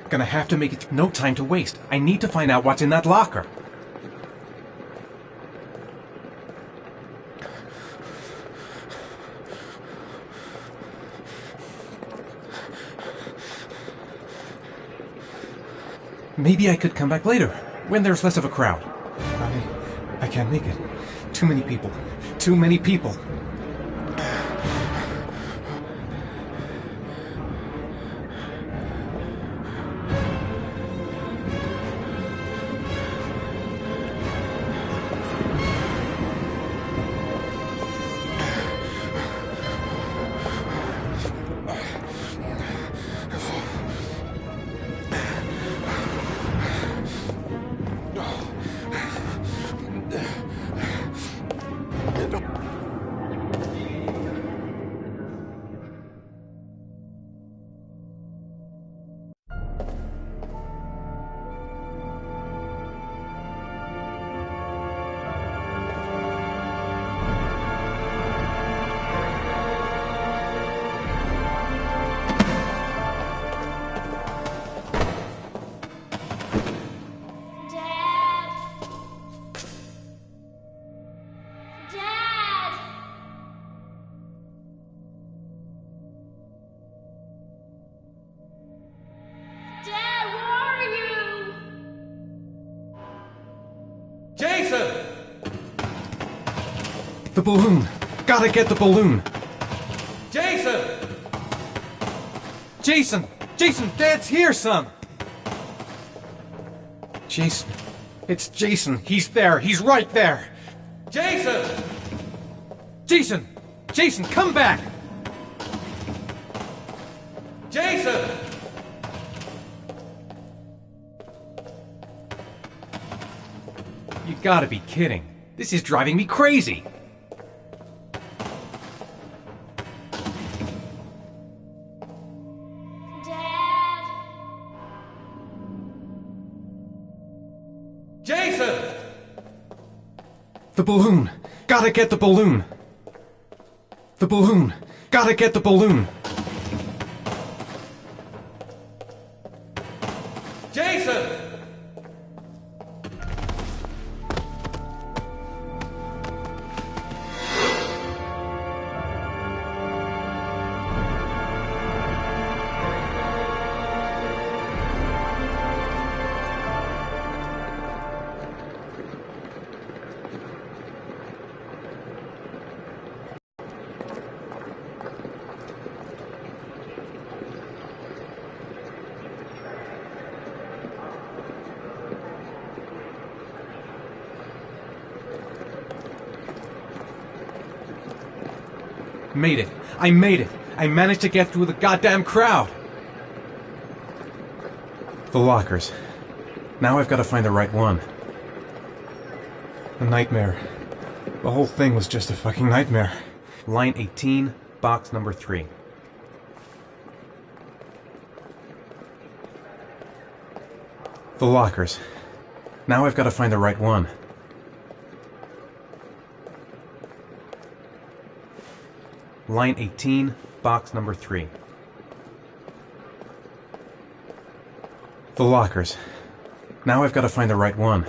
Gonna have to make it no time to waste. I need to find out what's in that locker. Maybe I could come back later, when there's less of a crowd. I can't make it. Too many people. Too many people. The balloon! Gotta get the balloon! Jason! Jason! Jason! Dad's here, son! Jason. It's Jason. He's there. He's right there. Jason! Jason! Jason, come back! Jason! You gotta be kidding. This is driving me crazy. Jason! The balloon! Gotta get the balloon! The balloon! Gotta get the balloon! Jason! Made it. I made it. I managed to get through the goddamn crowd. The lockers. Now I've got to find the right one. A nightmare. The whole thing was just a fucking nightmare. Line 18, box number 3. The lockers. Now I've got to find the right one. Line 18, box number 3. The lockers. Now I've got to find the right one.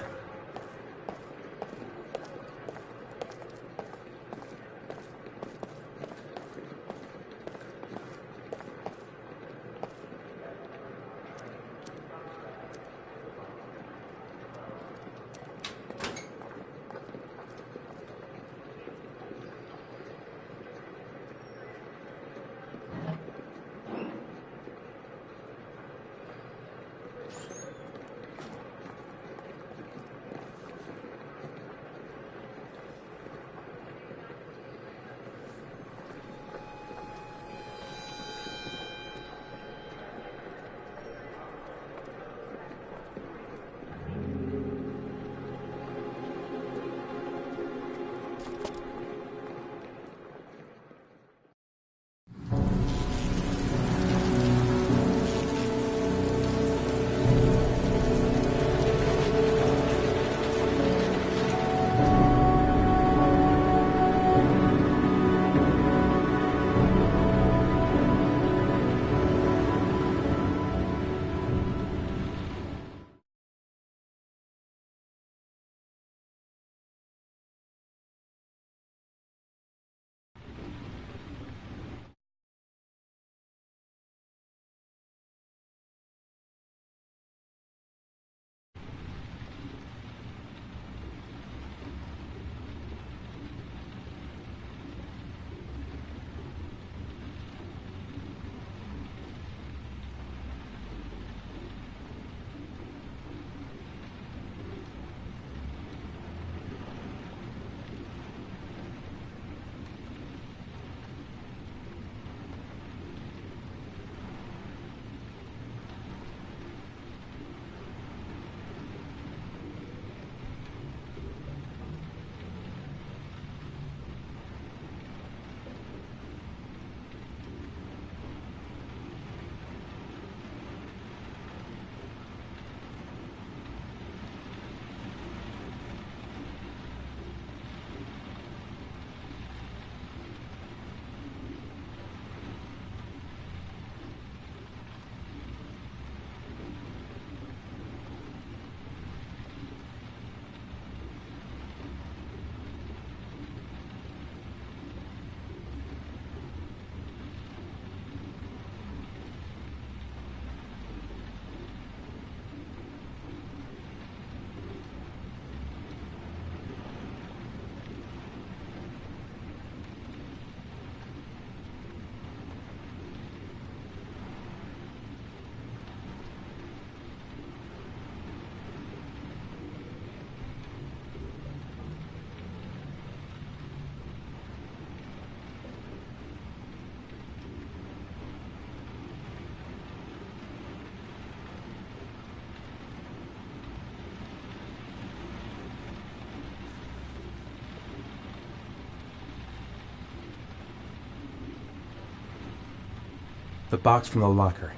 The box from the locker.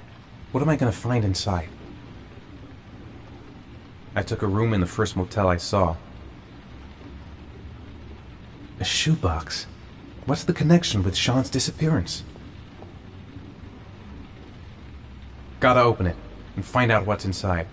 What am I gonna find inside? I took a room in the first motel I saw. A shoebox. What's the connection with Sean's disappearance? Gotta open it and find out what's inside.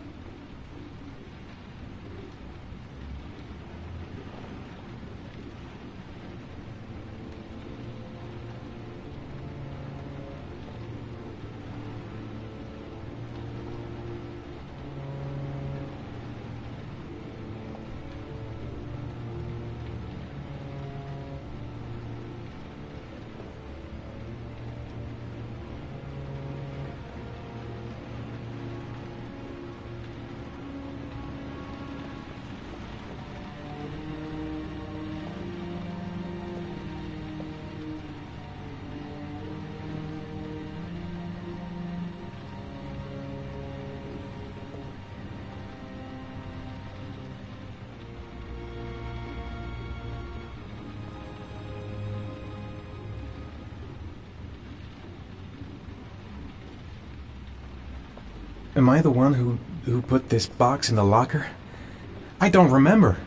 Am I the one who put this box in the locker? I don't remember.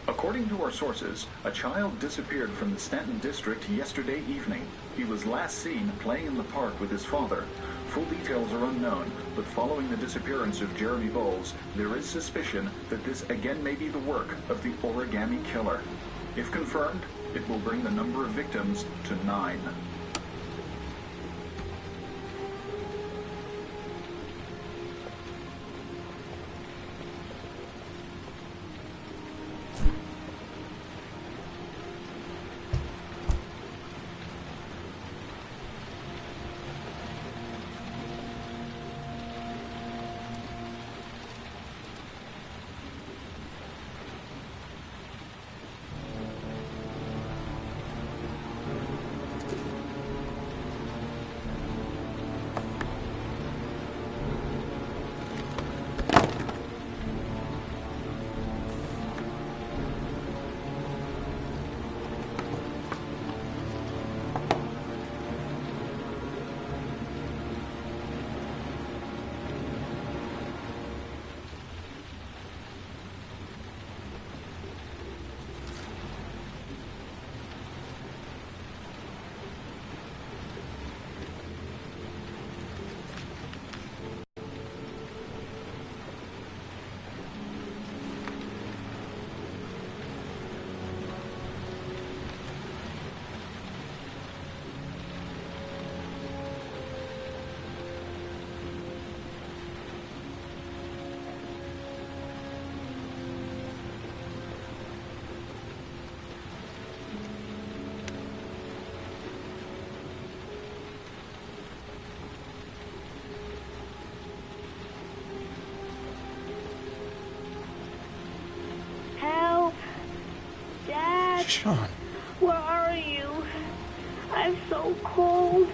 According to our sources, a child disappeared from the Stanton district yesterday evening. He was last seen playing in the park with his father. Full details are unknown, but following the disappearance of Jeremy Bowles, there is suspicion that this again may be the work of the origami killer. If confirmed, it will bring the number of victims to 9. Sean. Where are you? I'm so cold.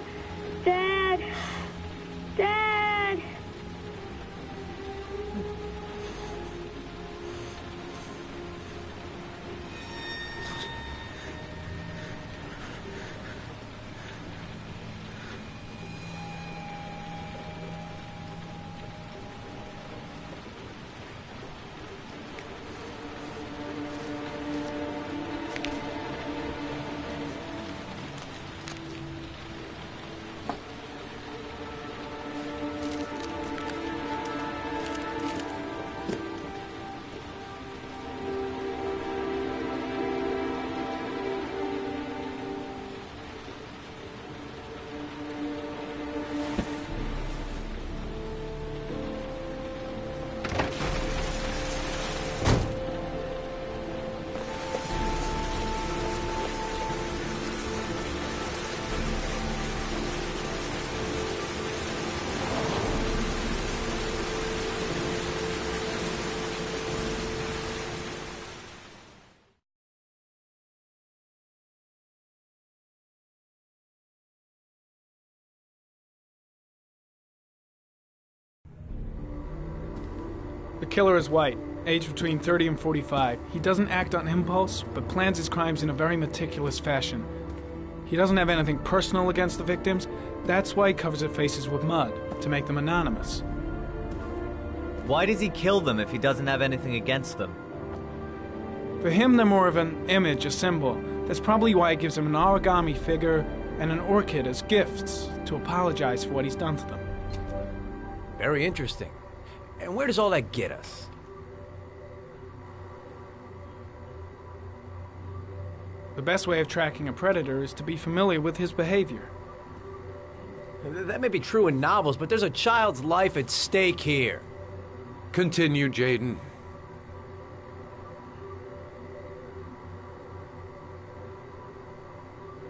Dad! Dad! The killer is white, aged between 30 and 45. He doesn't act on impulse, but plans his crimes in a very meticulous fashion. He doesn't have anything personal against the victims. That's why he covers their faces with mud, to make them anonymous. Why does he kill them if he doesn't have anything against them? For him, they're more of an image, a symbol. That's probably why he gives them an origami figure and an orchid as gifts, to apologize for what he's done to them. Very interesting. And where does all that get us? The best way of tracking a predator is to be familiar with his behavior. That may be true in novels, but there's a child's life at stake here. Continue, Jaden.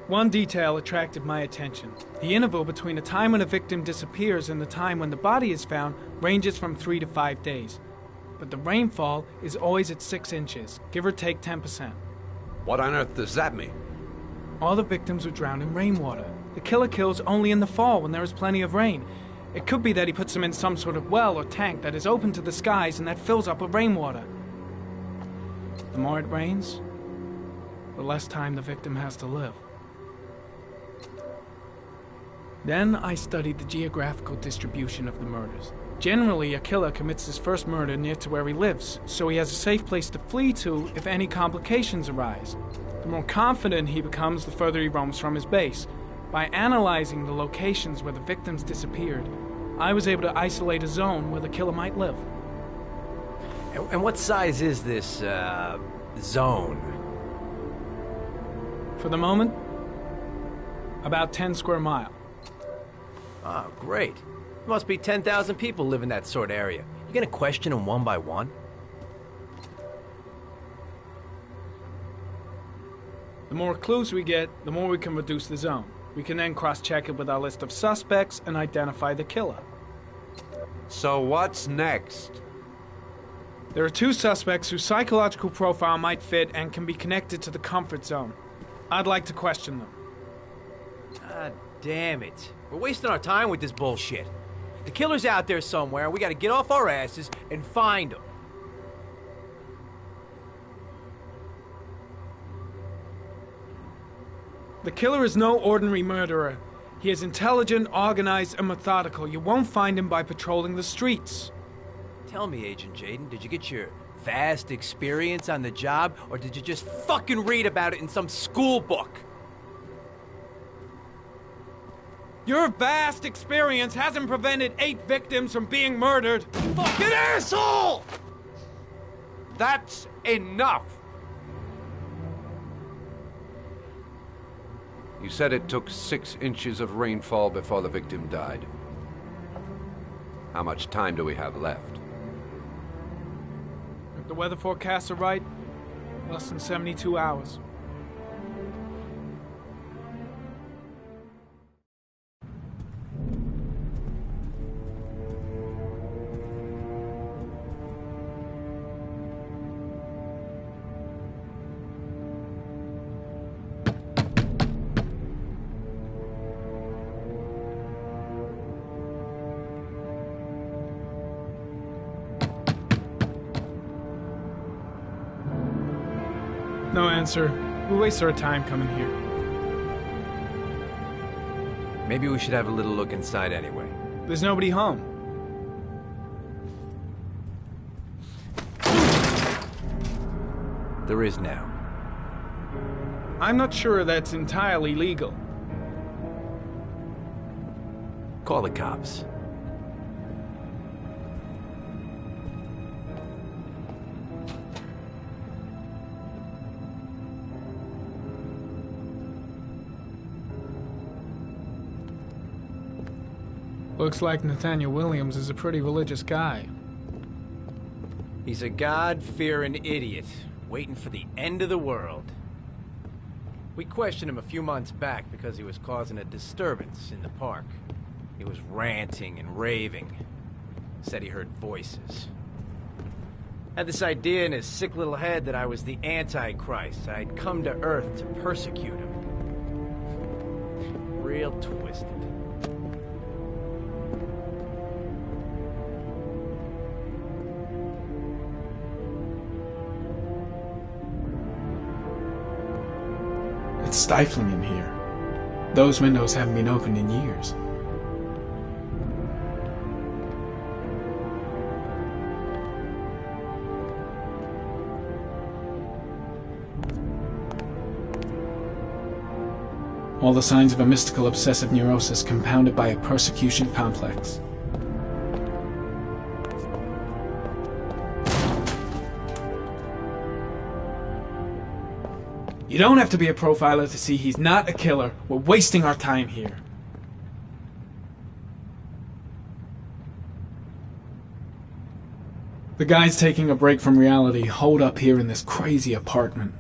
One detail attracted my attention. The interval between the time when a victim disappears and the time when the body is found ranges from 3 to 5 days. But the rainfall is always at 6 inches, give or take 10%. What on earth does that mean? All the victims were drowned in rainwater. The killer kills only in the fall when there is plenty of rain. It could be that he puts them in some sort of well or tank that is open to the skies and that fills up with rainwater. The more it rains, the less time the victim has to live. Then I studied the geographical distribution of the murders. Generally, a killer commits his first murder near to where he lives, so he has a safe place to flee to if any complications arise. The more confident he becomes, the further he roams from his base. By analyzing the locations where the victims disappeared, I was able to isolate a zone where the killer might live. And what size is this, zone? For the moment, about 10 square miles. Oh, great. There must be 10,000 people live in that sort of area. You gonna question them one by one? The more clues we get, the more we can reduce the zone. We can then cross-check it with our list of suspects and identify the killer. So what's next? There are 2 suspects whose psychological profile might fit and can be connected to the comfort zone. I'd like to question them. God damn it. We're wasting our time with this bullshit. The killer's out there somewhere, and we gotta get off our asses and find him. The killer is no ordinary murderer. He is intelligent, organized, and methodical. You won't find him by patrolling the streets. Tell me, Agent Jaden, did you get your vast experience on the job, or did you just fucking read about it in some school book? Your vast experience hasn't prevented 8 victims from being murdered. Fucking asshole! That's enough! You said it took 6 inches of rainfall before the victim died. How much time do we have left? If the weather forecasts are right, less than 72 hours. No answer. We waste our time coming here. Maybe we should have a little look inside anyway. There's nobody home. There is now. I'm not sure that's entirely legal. Call the cops. Looks like Nathaniel Williams is a pretty religious guy. He's a God-fearing idiot, waiting for the end of the world. We questioned him a few months back because he was causing a disturbance in the park. He was ranting and raving. Said he heard voices. Had this idea in his sick little head that I was the Antichrist. I'd come to Earth to persecute him. Real twisted. It's stifling in here. Those windows haven't been opened in years. All the signs of a mystical obsessive neurosis compounded by a persecution complex. You don't have to be a profiler to see he's not a killer. We're wasting our time here. The guy's taking a break from reality, holed up here in this crazy apartment.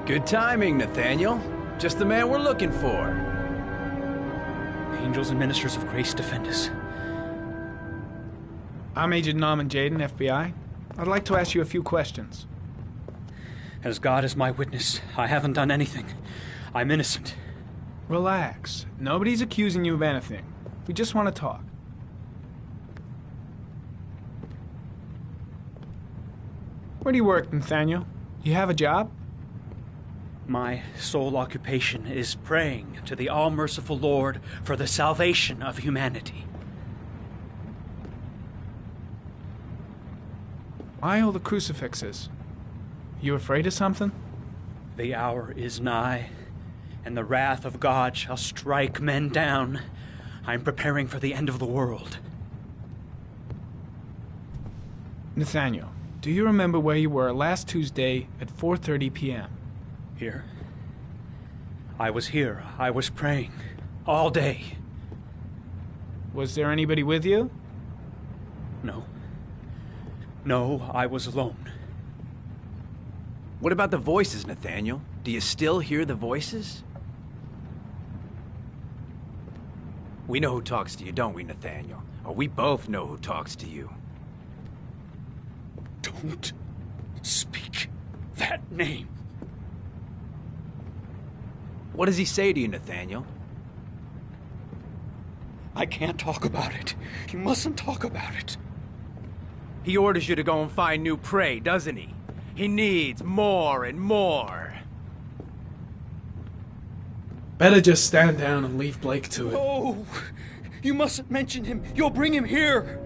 Good timing, Nathaniel. Just the man we're looking for. Angels and ministers of grace defend us. I'm Agent Norman Jaden, FBI. I'd like to ask you a few questions. As God is my witness, I haven't done anything. I'm innocent. Relax. Nobody's accusing you of anything. We just want to talk. Where do you work, Nathaniel? You have a job? My sole occupation is praying to the all-merciful Lord for the salvation of humanity. Why all the crucifixes? You afraid of something? The hour is nigh, and the wrath of God shall strike men down. I'm preparing for the end of the world. Nathaniel, do you remember where you were last Tuesday at 4:30 p.m.? Here. I was here. I was praying. All day. Was there anybody with you? No. No, I was alone. What about the voices, Nathaniel? Do you still hear the voices? We know who talks to you, don't we, Nathaniel? Or we both know who talks to you. Don't speak that name. What does he say to you, Nathaniel? I can't talk about it. You mustn't talk about it. He orders you to go and find new prey, doesn't he? He needs more and more. Better just stand down and leave Blake to it. Oh, you mustn't mention him. You'll bring him here.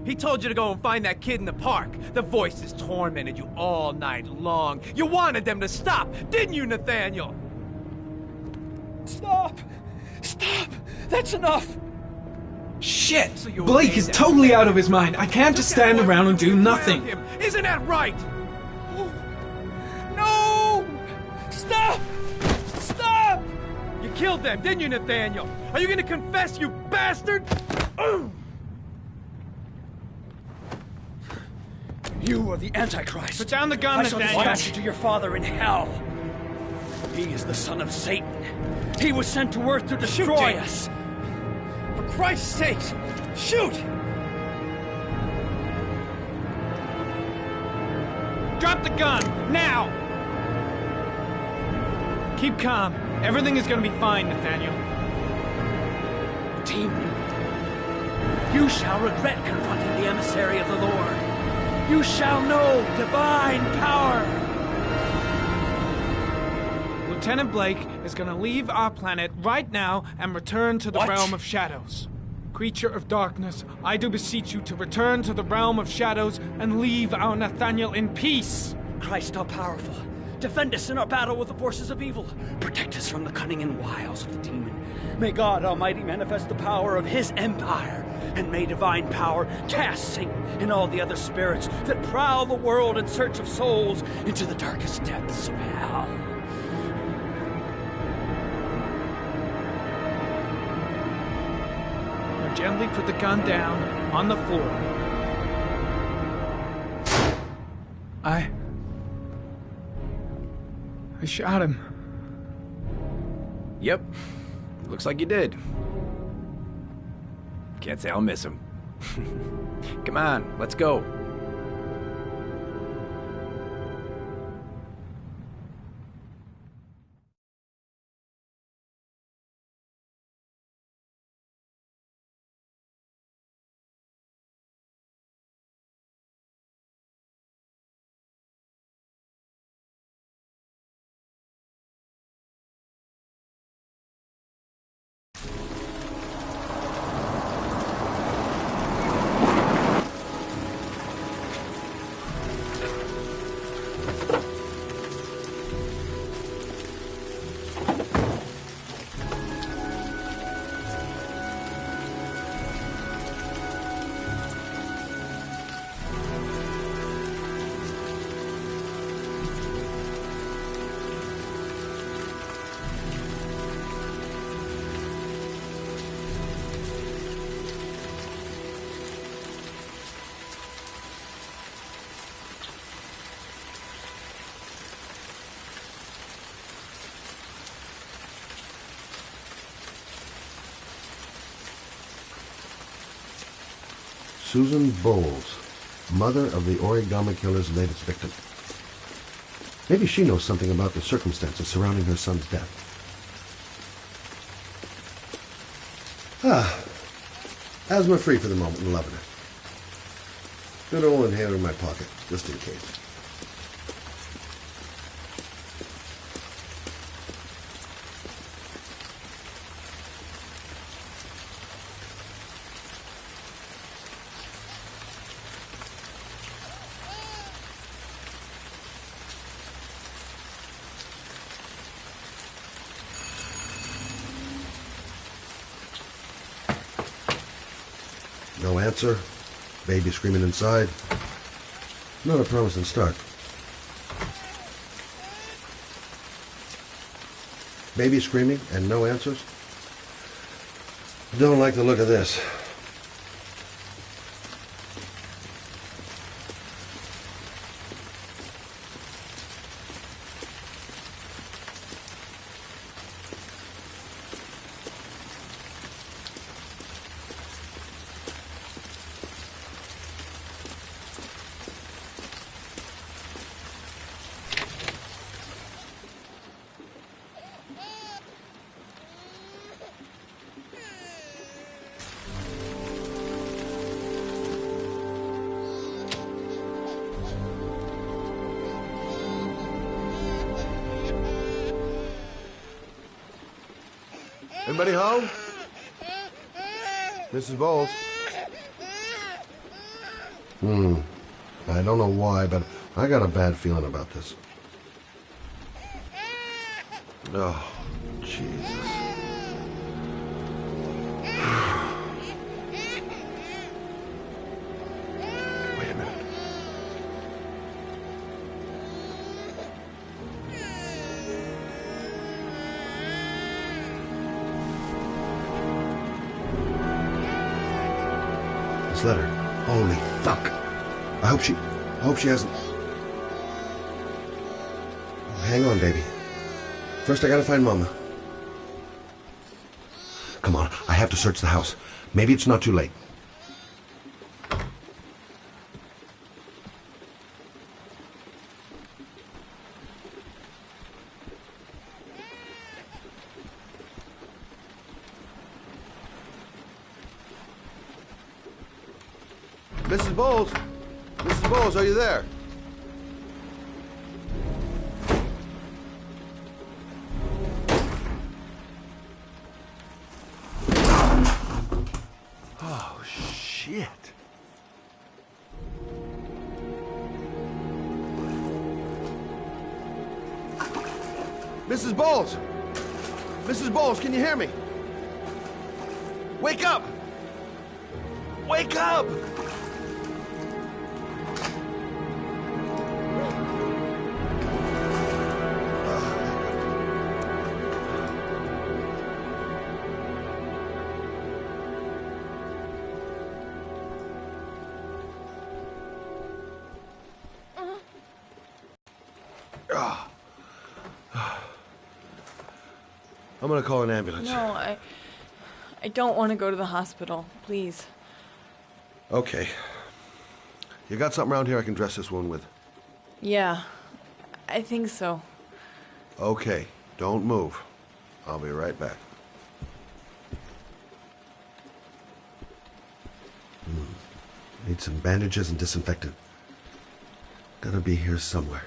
He told you to go and find that kid in the park. The voices tormented you all night long. You wanted them to stop, didn't you, Nathaniel? Stop! Stop! That's enough! Shit! So you Blake obeyed is them. totally out of his mind. I can't just stand around and do nothing. Isn't that right? No! Stop! Stop! You killed them, didn't you, Nathaniel? Are you gonna confess, you bastard? You are the Antichrist. Put down the gun, I shall Nathaniel. dispatch you to your father in hell. He is the son of Satan. He was sent to earth to destroy us. For Christ's sake, shoot! Drop the gun, now! Keep calm. Everything is gonna be fine, Nathaniel. Demon, you shall regret confronting the emissary of the Lord. You shall know divine power. Lieutenant Blake is gonna leave our planet right now and return to the What? realm of shadows. Creature of darkness, I do beseech you to return to the realm of shadows and leave our Nathaniel in peace. Christ all-powerful, defend us in our battle with the forces of evil. Protect us from the cunning and wiles of the demon. May God Almighty manifest the power of His empire, and may divine power cast Satan and all the other spirits that prowl the world in search of souls into the darkest depths of hell. Now gently put the gun down on the floor. I shot him. Yep. Looks like you did. Can't say I'll miss him. Come on, let's go. Susan Bowles, mother of the origami killer's latest victim. Maybe she knows something about the circumstances surrounding her son's death. Asthma-free for the moment and loving it. Good old inhaler in my pocket, just in case. No answer. Baby screaming inside. Not a promising start. Baby screaming and no answers? Don't like the look of this. Anybody home? Mrs. Bowles? I don't know why, but I got a bad feeling about this. Oh, Jesus. Wait a minute. This letter. Holy fuck. I hope she hasn't... Hang on, baby. First, I gotta find Mama. Come on, I have to search the house. Maybe it's not too late. Mrs. Bowles? Mrs. Bowles, are you there? Oh, shit. Mrs. Bowles! Mrs. Bowles, can you hear me? Wake up! Wake up! I'm gonna call an ambulance. No, I don't want to go to the hospital. Please. Okay. You got something around here I can dress this wound with? Yeah, I think so. Okay, don't move. I'll be right back. Need some bandages and disinfectant. Gotta be here somewhere.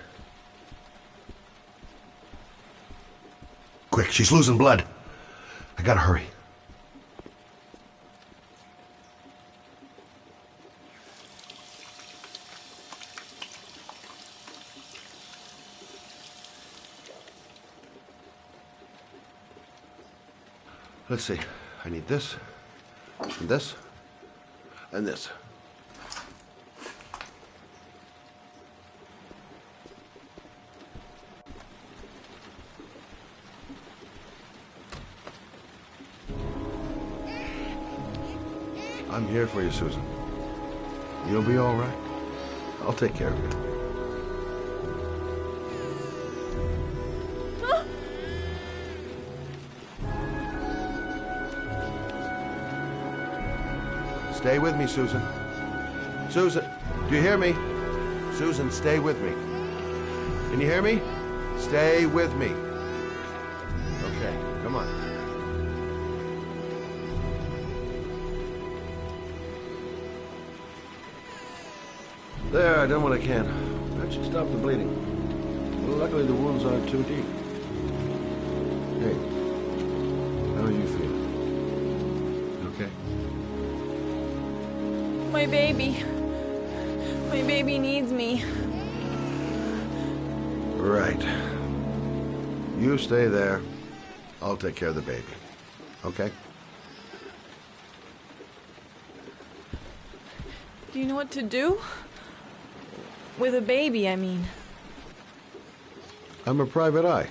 Quick, she's losing blood. I gotta hurry. Let's see. I need this, and this, and this. I'm here for you, Susan. You'll be all right. I'll take care of you. Stay with me, Susan. Susan, do you hear me? Susan, stay with me. Can you hear me? Stay with me. Okay, come on. There, I done what I can. That should stop the bleeding. Well, luckily the wounds aren't too deep. Hey, how are you feeling? Okay? My baby. My baby needs me. Right. You stay there. I'll take care of the baby. Okay? Do you know what to do? With a baby, I mean. I'm a private eye.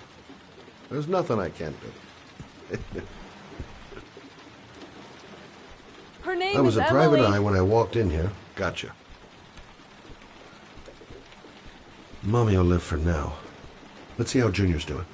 There's nothing I can't do. Her name I was is a private Emily. eye when I walked in here. Gotcha. Mommy will live for now. Let's see how Junior's doing.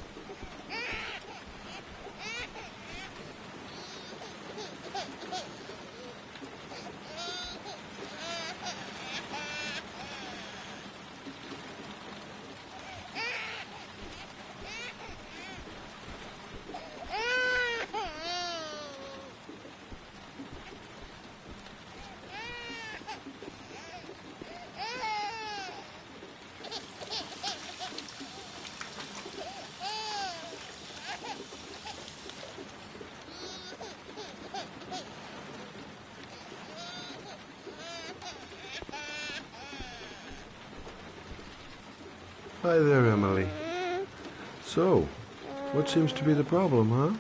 Hi there, Emily. So, what seems to be the problem, huh?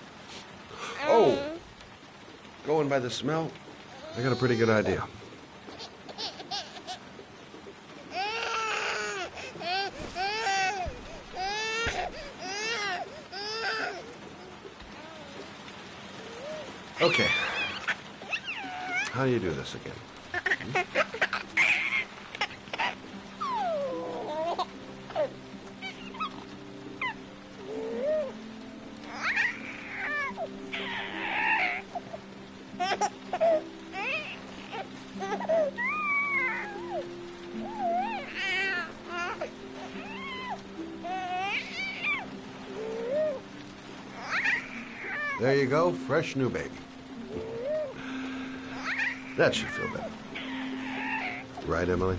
Oh! Going by the smell, I got a pretty good idea. Okay. How do you do this again? There you go, fresh new baby. That should feel better. Right, Emily?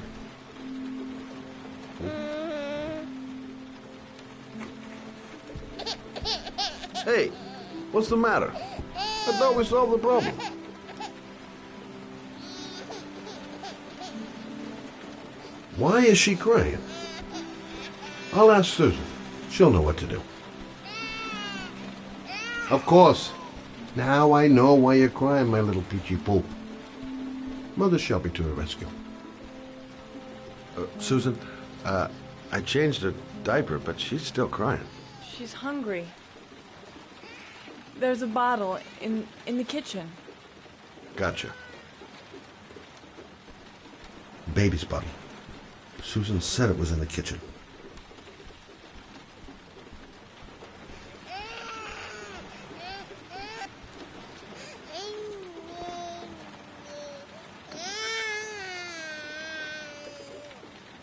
Hey, what's the matter? I thought we solved the problem. Why is she crying? I'll ask Susan. She'll know what to do. Of course. Now I know why you're crying, my little peachy poop. Mother Shelby to the rescue. Susan, I changed her diaper, but she's still crying. She's hungry. There's a bottle in the kitchen. Gotcha. Baby's bottle. Susan said it was in the kitchen.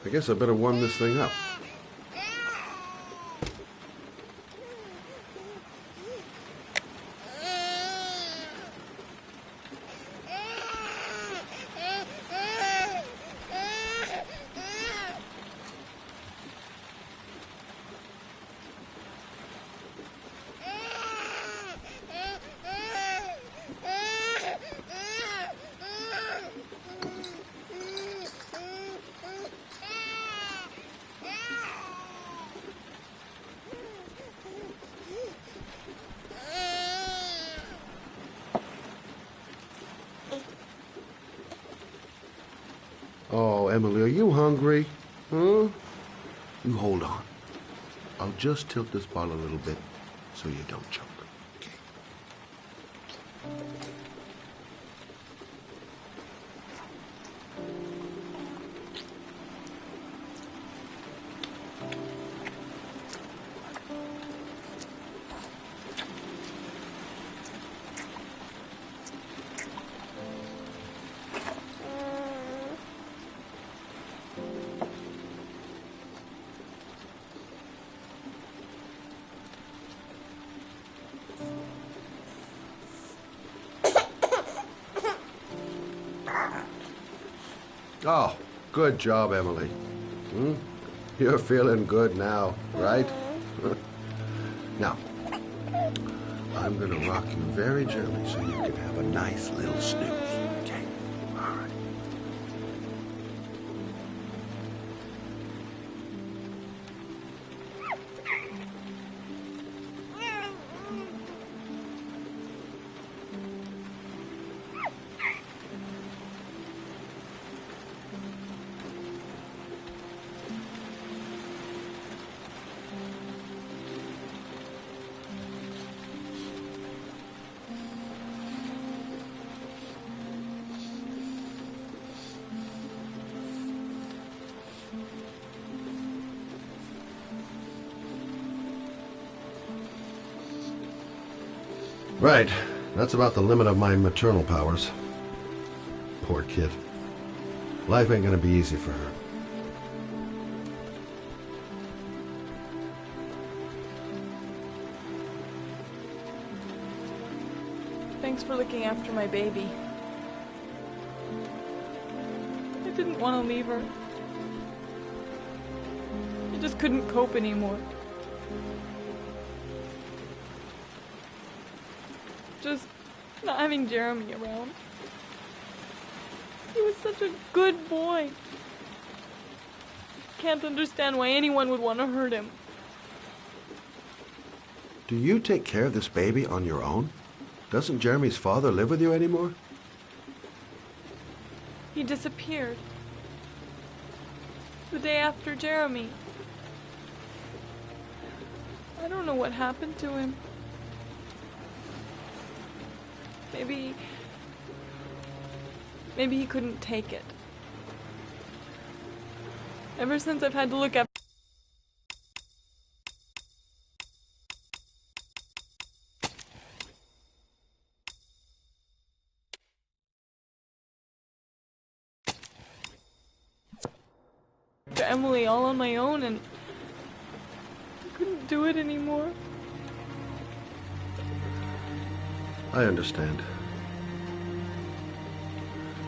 I guess I better warm this thing up. Oh, Emily, are you hungry? Huh? You hold on. I'll just tilt this bottle a little bit so you don't choke. Okay. Oh, good job, Emily. You're feeling good now, right? Now, I'm gonna rock you very gently so you can have a nice little snooze, okay? All right. Right. That's about the limit of my maternal powers. Poor kid. Life ain't gonna be easy for her. Thanks for looking after my baby. I didn't want to leave her. I just couldn't cope anymore. Just not having Jeremy around. He was such a good boy. can't understand why anyone would want to hurt him. Do you take care of this baby on your own? Doesn't Jeremy's father live with you anymore? He disappeared. The day after Jeremy. I don't know what happened to him. Maybe he couldn't take it. Ever since I've had to look up to Emily all on my own, and I couldn't do it anymore. I understand.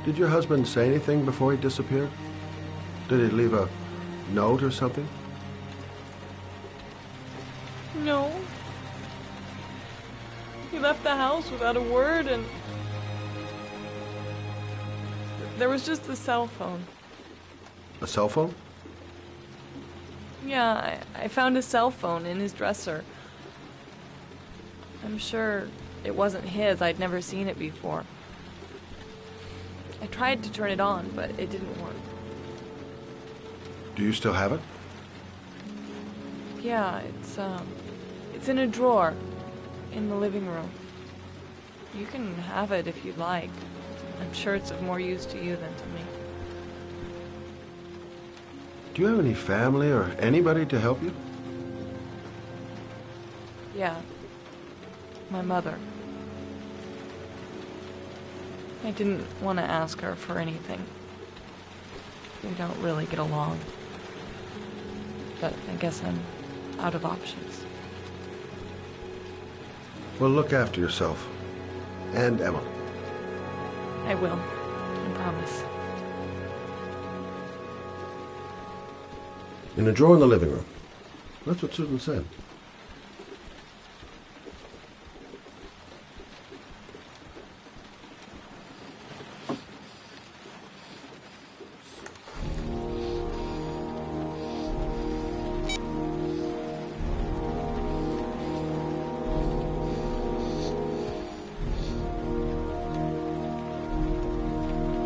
Did your husband say anything before he disappeared? Did he leave a note or something? No. He left the house without a word, and there was just the cell phone. A cell phone? Yeah, I found a cell phone in his dresser. I'm sure it wasn't his. I'd never seen it before. I tried to turn it on, but it didn't work. Do you still have it? Yeah, it's in a drawer in the living room. You can have it if you'd like. I'm sure it's of more use to you than to me. Do you have any family or anybody to help you? Yeah. My mother. I didn't want to ask her for anything. We don't really get along. But I guess I'm out of options. Well, look after yourself. And Emma. I will. I promise. In a drawer in the living room. That's what Susan said.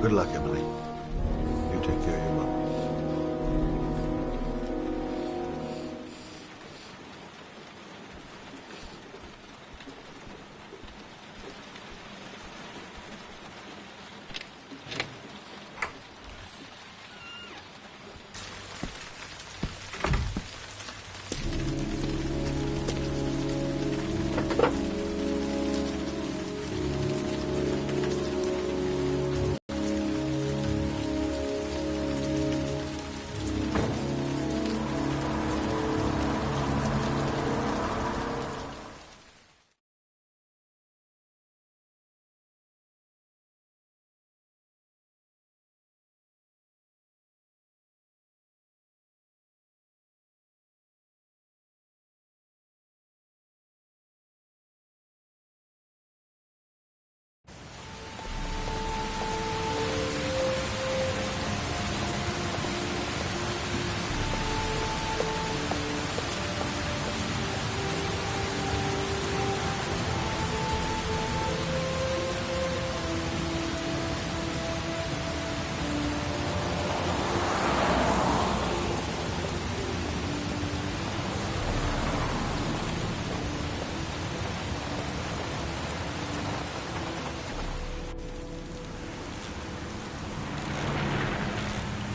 Good luck, Emily. You take care of your mom.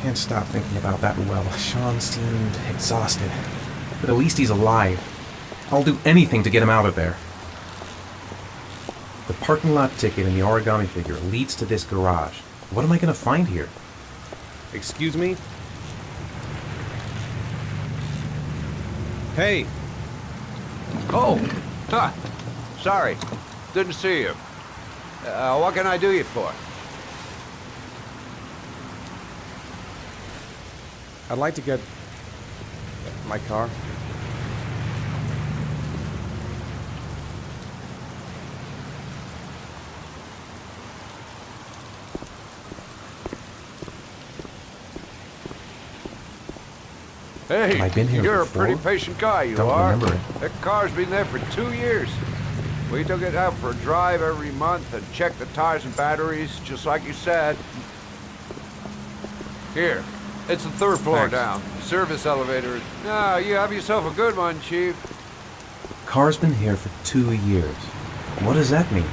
Can't stop thinking about that well. Sean seemed exhausted. But at least he's alive. I'll do anything to get him out of there. The parking lot ticket and the origami figure leads to this garage. What am I going to find here? Excuse me? Hey! Oh! Huh. Sorry. Didn't see you. What can I do you for? I'd like to get my car. Hey, Have I been here you're before? a pretty patient guy, you Don't are. remember it. That car's been there for 2 years. We took it out for a drive every month and checked the tires and batteries, just like you said. Here, it's the 3rd floor Thanks. down. Service elevator. Now, you have yourself a good one, Chief. Car's been here for 2 years. What does that mean?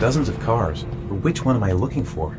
Dozens of cars. But which one am I looking for?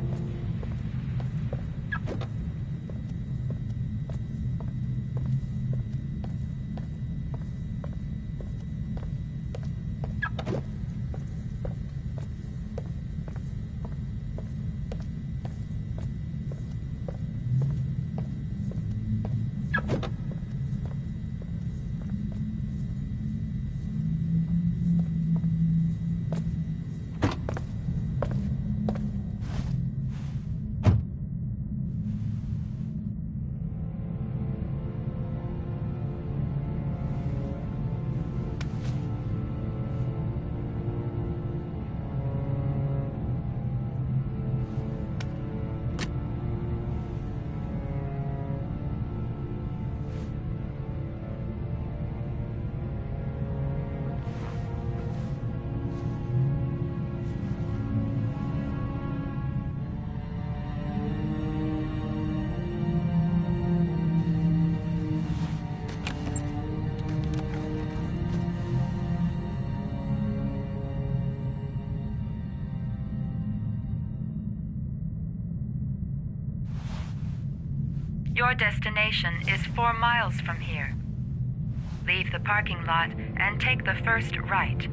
Your destination is 4 miles from here. Leave the parking lot and take the first right.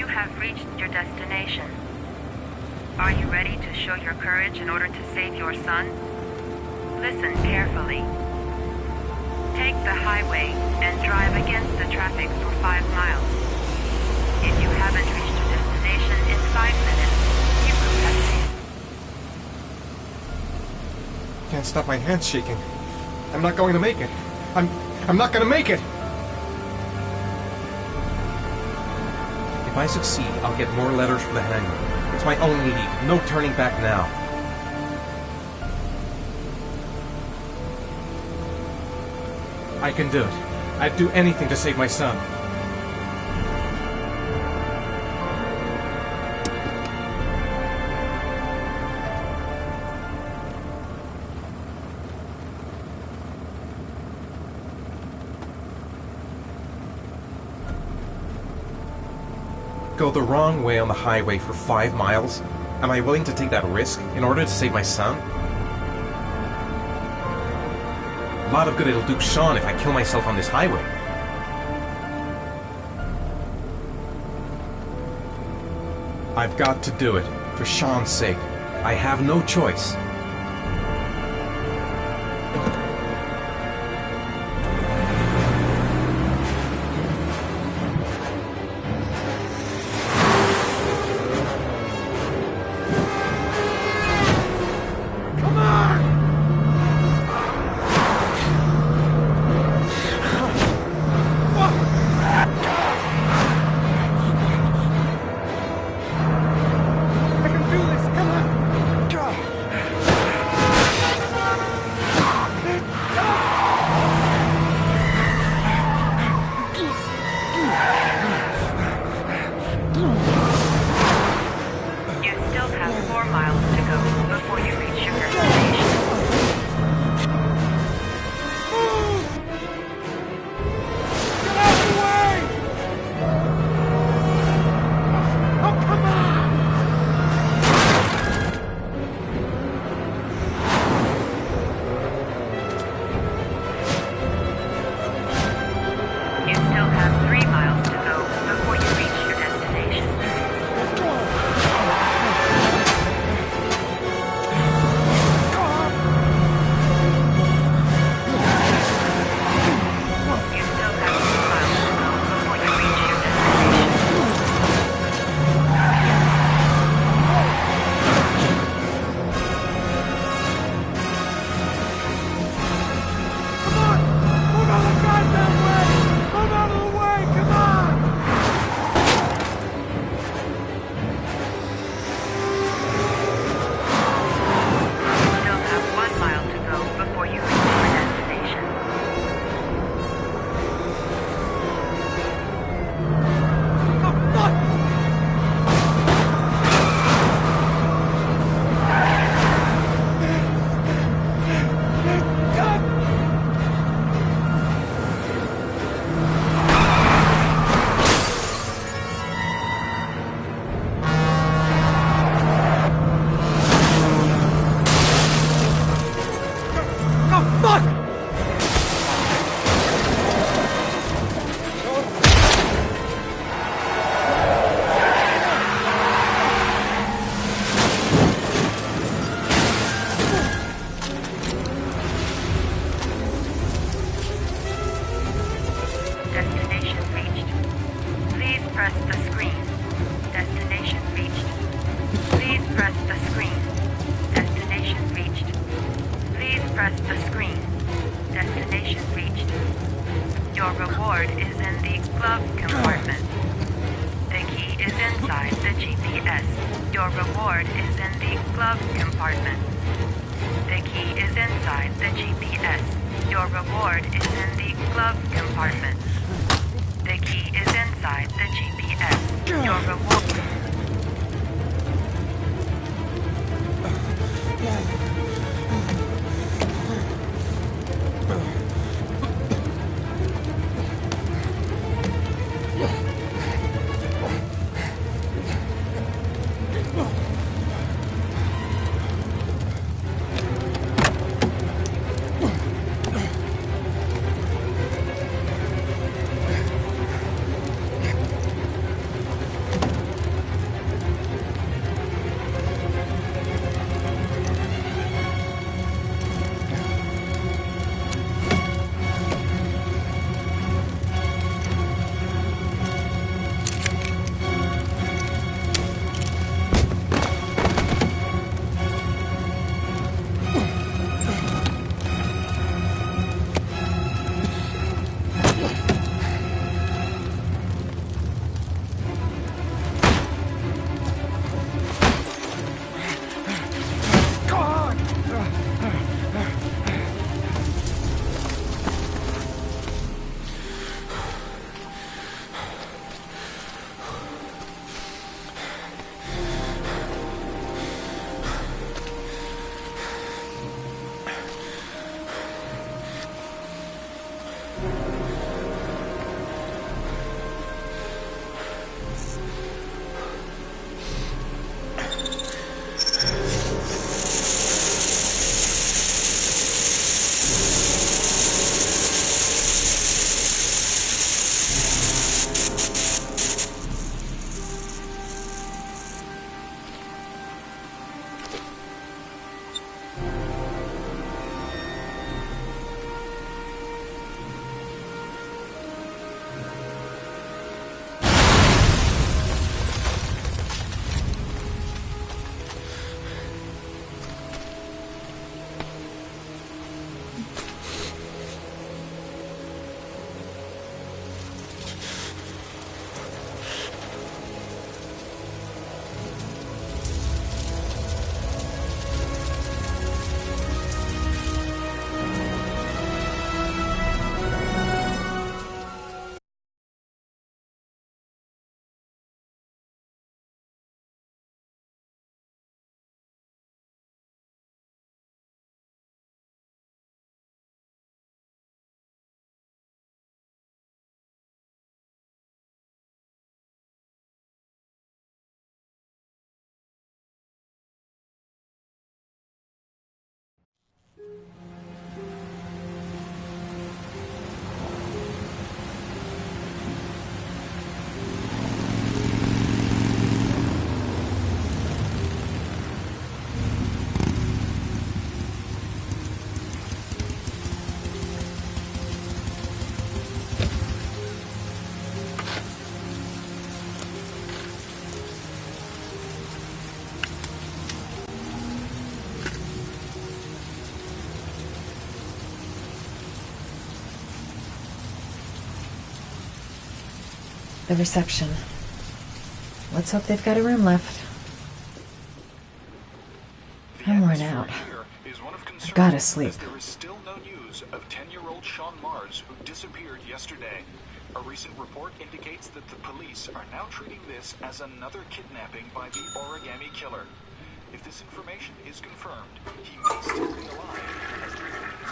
Have reached your destination. Are you ready to show your courage in order to save your son? Listen carefully. Take the highway and drive against the traffic for 5 miles. If you haven't reached your destination in 5 minutes, you will have failed. Can't stop my hands shaking. I'm not going to make it. I'm not going to make it! If I succeed, I'll get more letters for the hangar. It's my only lead. No turning back now. I can do it. I'd do anything to save my son. Go the wrong way on the highway for 5 miles? Am I willing to take that risk in order to save my son? A lot of good it'll do Sean if I kill myself on this highway. I've got to do it, for Sean's sake. I have no choice. The reception. Let's hope they've got a room left. I'm worn out. I've gotta sleep. There is still no news of 10-year-old Sean Mars, who disappeared yesterday. A recent report indicates that the police are now treating this as another kidnapping by the origami killer. If this information is confirmed, he may still be alive, as the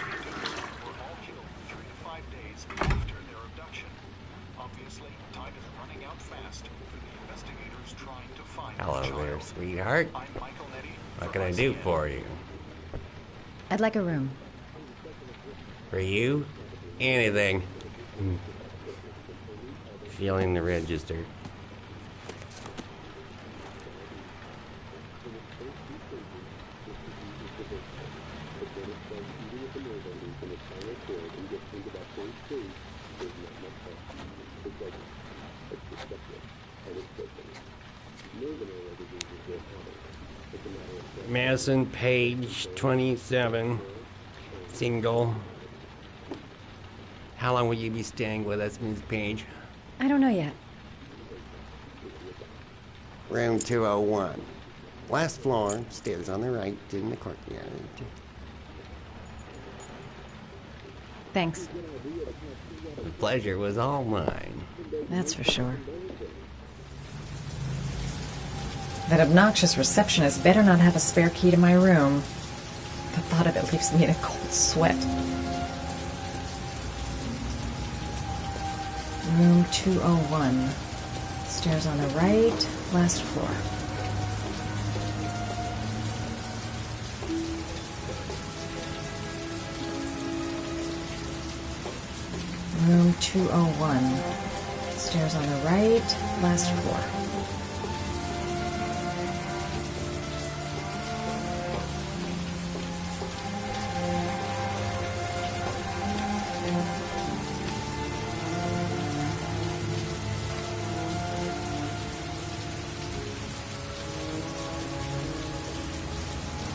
victims were all killed 3 to 5 days after their abduction. Obviously, time is running out fast for the investigators trying to find Hello the child. there, sweetheart. What can I do for you? I'd like a room. For you? Anything. Feeling the register. Madison, page 27, single. How long will you be staying with us, Ms. Page? I don't know yet. Room 201. Last floor, stairs on the right, in the courtyard. Thanks. The pleasure was all mine. That's for sure. That obnoxious receptionist better not have a spare key to my room. The thought of it leaves me in a cold sweat. Room 201. Stairs on the right, last floor. Room 201. Stairs on the right, last floor.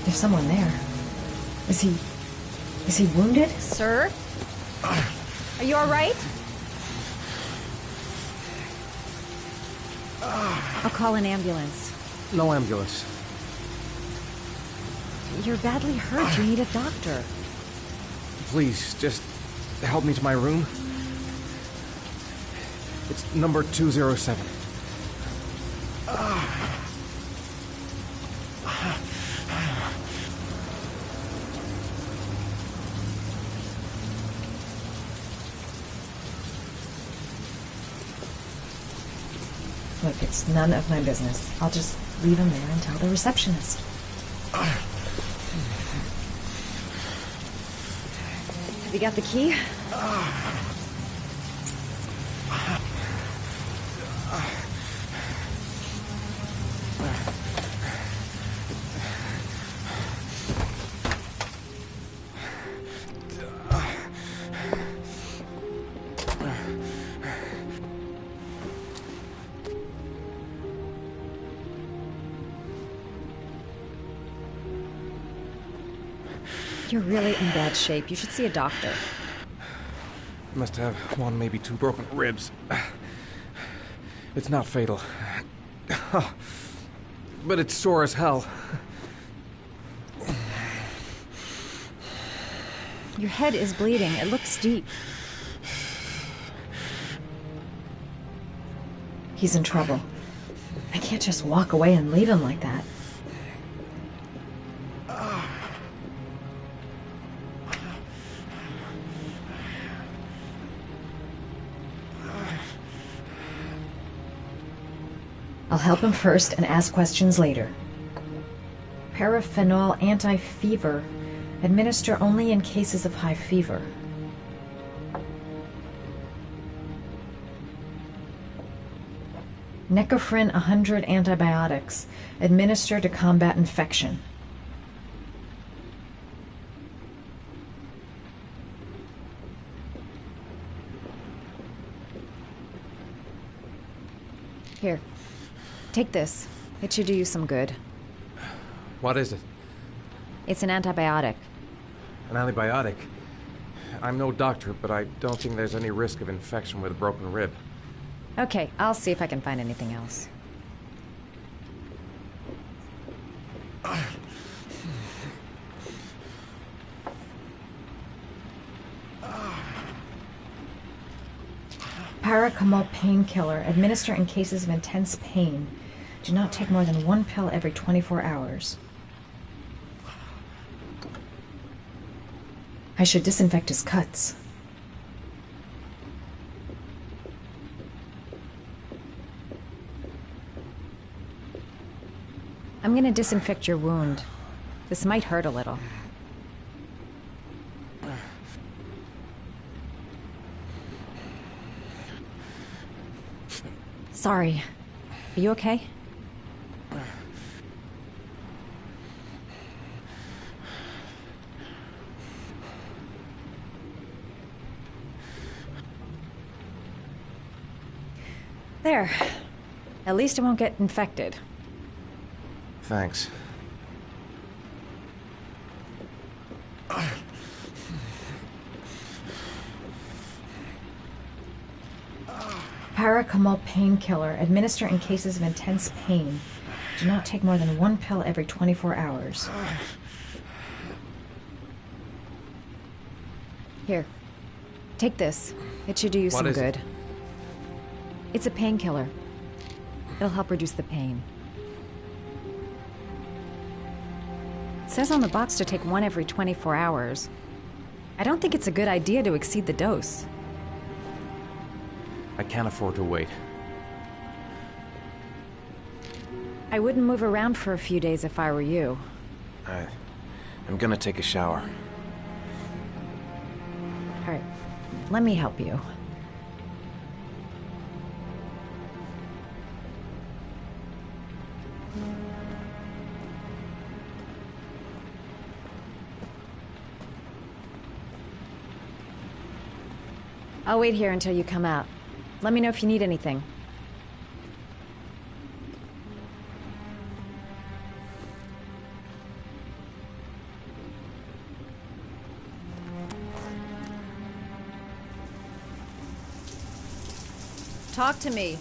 There's someone there. Is he wounded? Sir? Are you all right? I'll call an ambulance. No ambulance. You're badly hurt. You need a doctor. Please, just help me to my room. It's number 207. Look, it's none of my business. I'll just leave him there and tell the receptionist. Have you got the key? You're really in bad shape. You should see a doctor. Must have one, maybe two broken ribs. It's not fatal. But it's sore as hell. Your head is bleeding. It looks deep. He's in trouble. I can't just walk away and leave him like that. I'll help him first and ask questions later. Paraphenol anti-fever. Administer only in cases of high fever. Necophren 100 antibiotics. Administer to combat infection. Here. Take this. It should do you some good. What is it? It's an antibiotic. An antibiotic? I'm no doctor, but I don't think there's any risk of infection with a broken rib. Okay, I'll see if I can find anything else. Paracetamol painkiller. Administer in cases of intense pain. Do not take more than 1 pill every 24 hours. I should disinfect his cuts. I'm gonna disinfect your wound. This might hurt a little. Sorry. Are you okay? There. At least it won't get infected. Thanks. Paracetamol painkiller. Administer in cases of intense pain. Do not take more than 1 pill every 24 hours. Here. Take this. It should do you some good. It's a painkiller. It'll help reduce the pain. It says on the box to take 1 every 24 hours. I don't think it's a good idea to exceed the dose. I can't afford to wait. I wouldn't move around for a few days if I were you. I'm gonna take a shower. All right, let me help you. I'll wait here until you come out. Let me know if you need anything. Talk to me.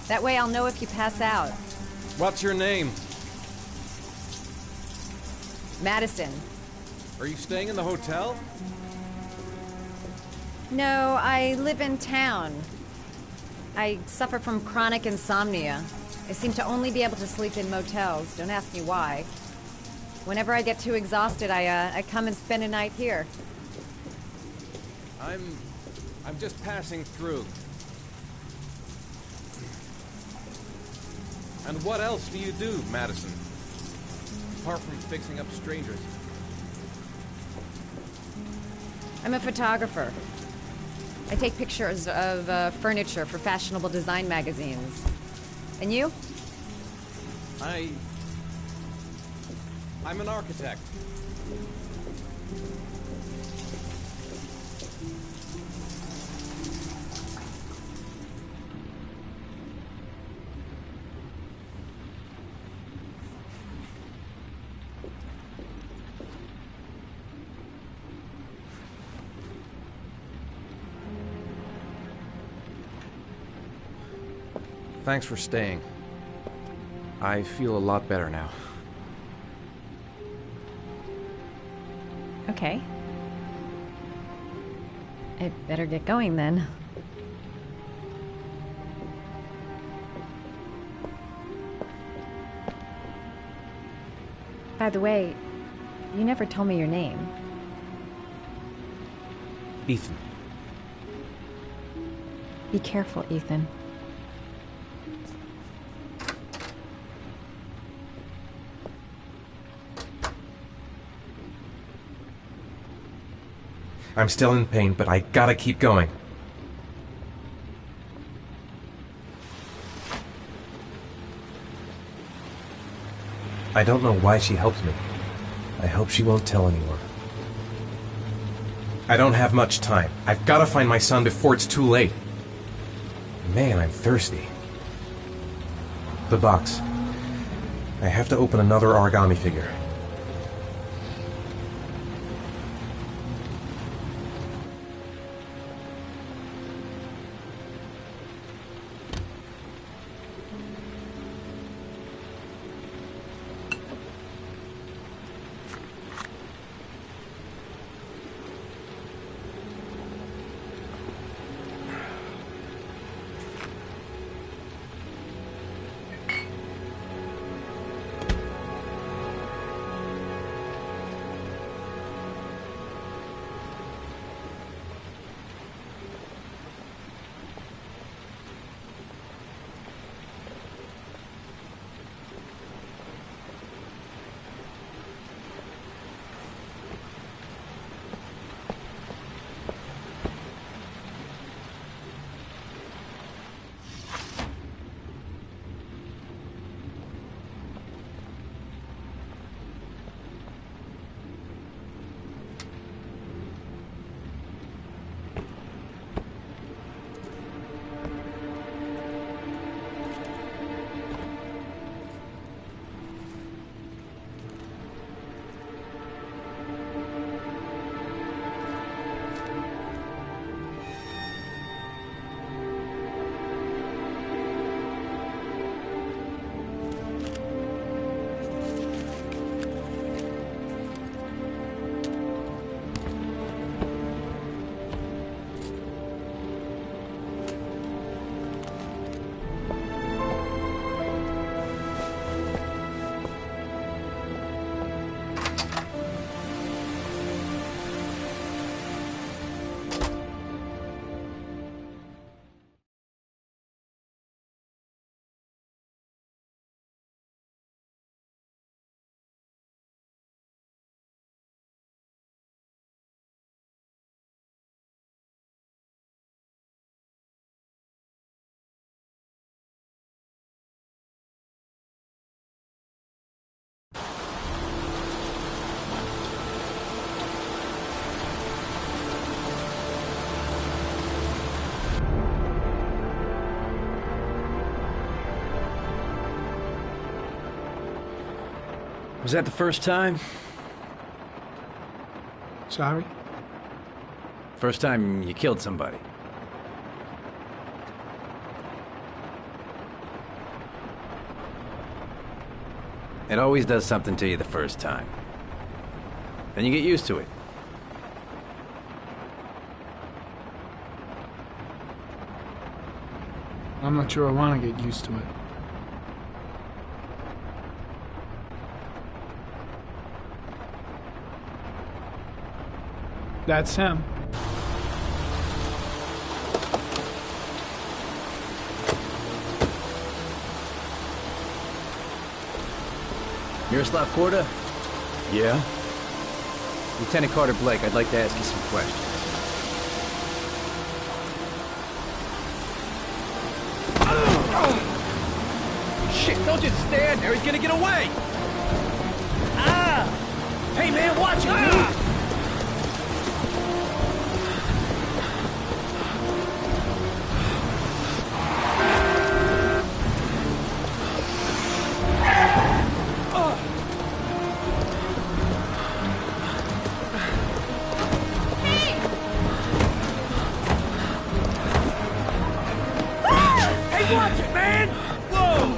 That way I'll know if you pass out. What's your name? Madison. Are you staying in the hotel? No, I live in town. I suffer from chronic insomnia. I seem to only be able to sleep in motels. Don't ask me why. Whenever I get too exhausted, I come and spend a night here. I'm just passing through. And what else do you do, Madison? Apart from fixing up strangers. I'm a photographer. I take pictures of furniture for fashionable design magazines. And you? I'm an architect. Thanks for staying. I feel a lot better now. Okay. I'd better get going then. By the way, you never told me your name. Ethan. Be careful, Ethan. I'm still in pain, but I gotta keep going. I don't know why she helps me. I hope she won't tell anyone. I don't have much time. I've gotta find my son before it's too late. Man, I'm thirsty. The box. I have to open another origami figure. Was that the first time? Sorry? First time you killed somebody? It always does something to you the first time. Then you get used to it. I'm not sure I want to get used to it. That's him. Miroslav Korda? Yeah? Lieutenant Carter Blake, I'd like to ask you some questions. Shit, don't just stand there, he's gonna get away! Ah! Hey man, watch it, dude! Watch it, man! Whoa!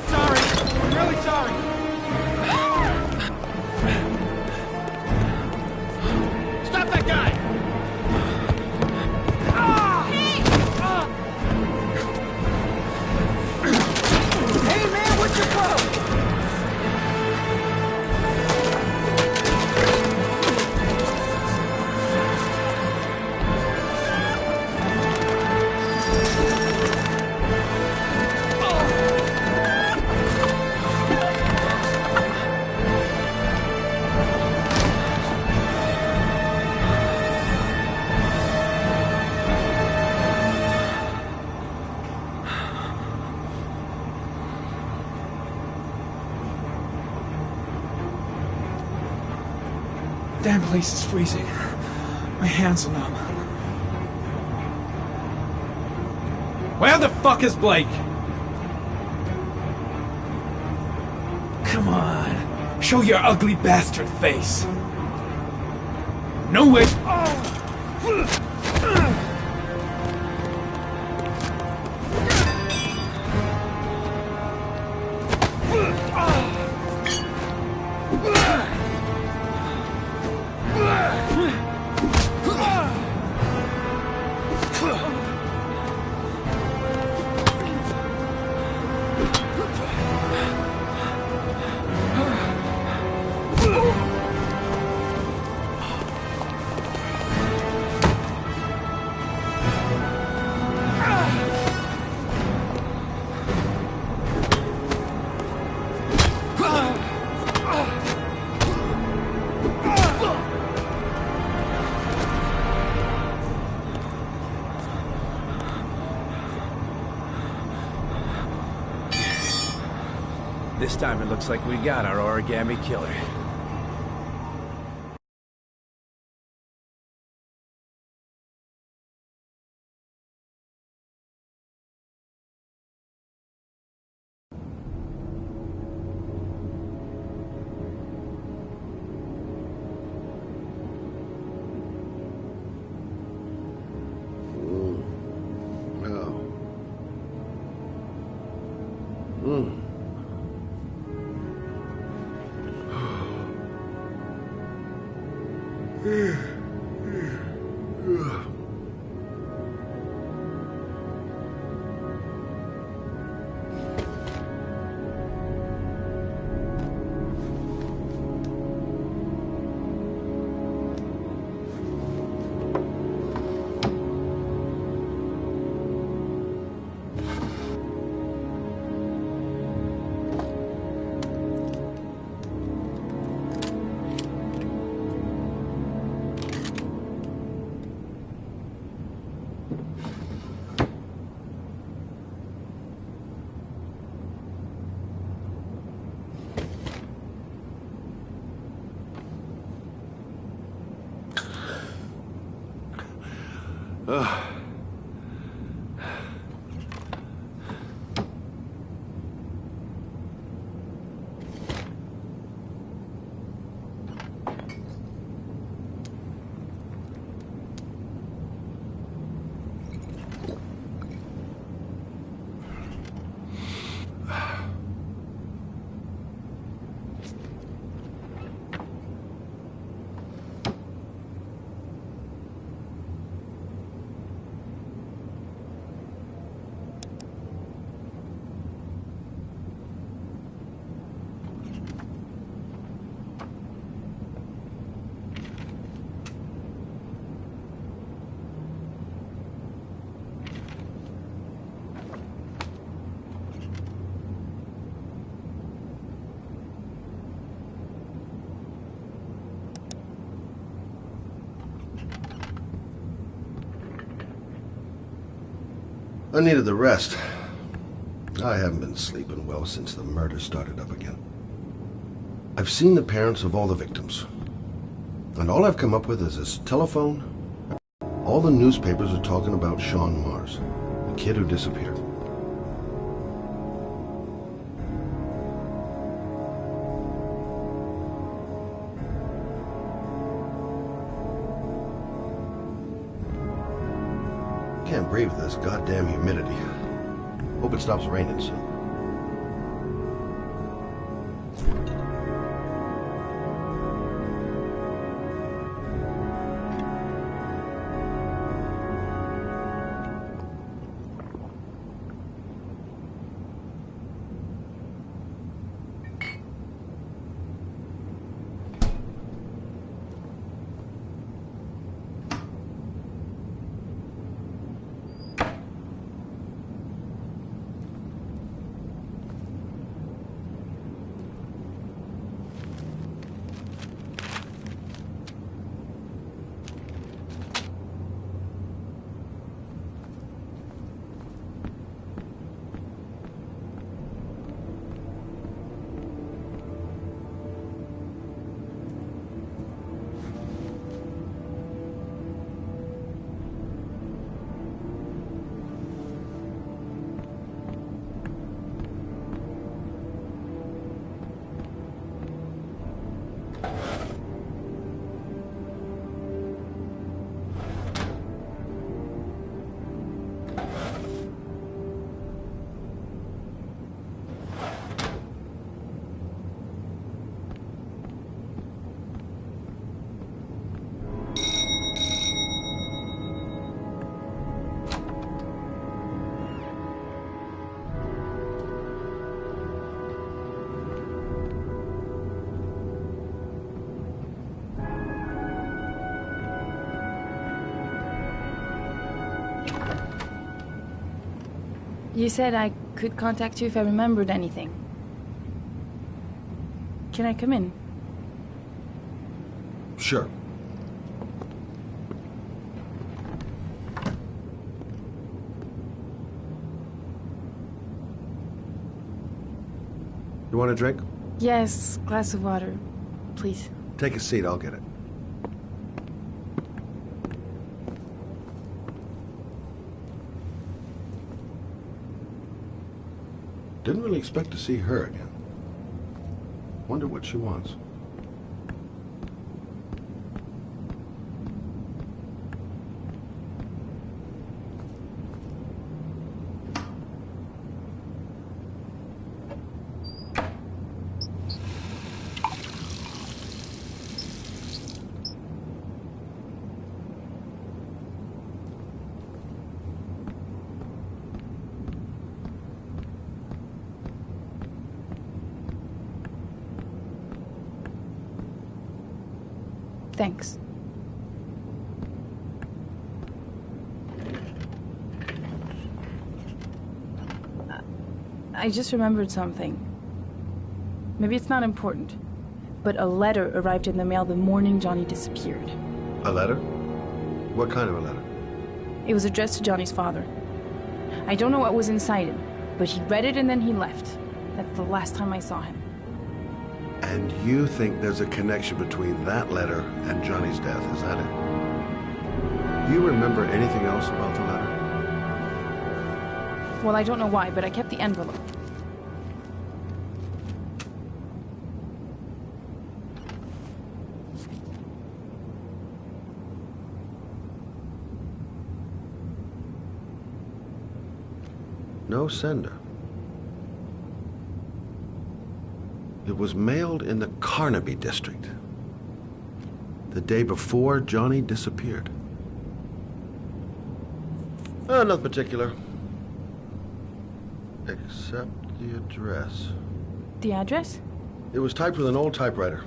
Sorry. I'm really sorry. Stop that guy! Hey man, what's your problem? Damn place is freezing. My hands are numb. Where the fuck is Blake? Come on. Show your ugly bastard face. No way. This time it looks like we got our origami killer. I needed the rest. I haven't been sleeping well since the murder started up again. I've seen the parents of all the victims. And all I've come up with is this telephone. All the newspapers are talking about Sean Mars, the kid who disappeared. Can't breathe with this goddamn humidity. Hope it stops raining soon. You said I could contact you if I remembered anything. Can I come in? Sure. You want a drink? Yes, glass of water, please. Take a seat, I'll get it. Didn't really expect to see her again. Wonder what she wants. Thanks. I just remembered something. Maybe it's not important, but a letter arrived in the mail the morning Johnny disappeared. A letter? What kind of a letter? It was addressed to Johnny's father. I don't know what was inside it, but he read it and then he left. That's the last time I saw him. And you think there's a connection between that letter and Johnny's death, is that it? Do you remember anything else about the letter? Well, I don't know why, but I kept the envelope. No sender. It was mailed in the Carnaby district, the day before Johnny disappeared. Nothing particular. Except the address. The address? It was typed with an old typewriter.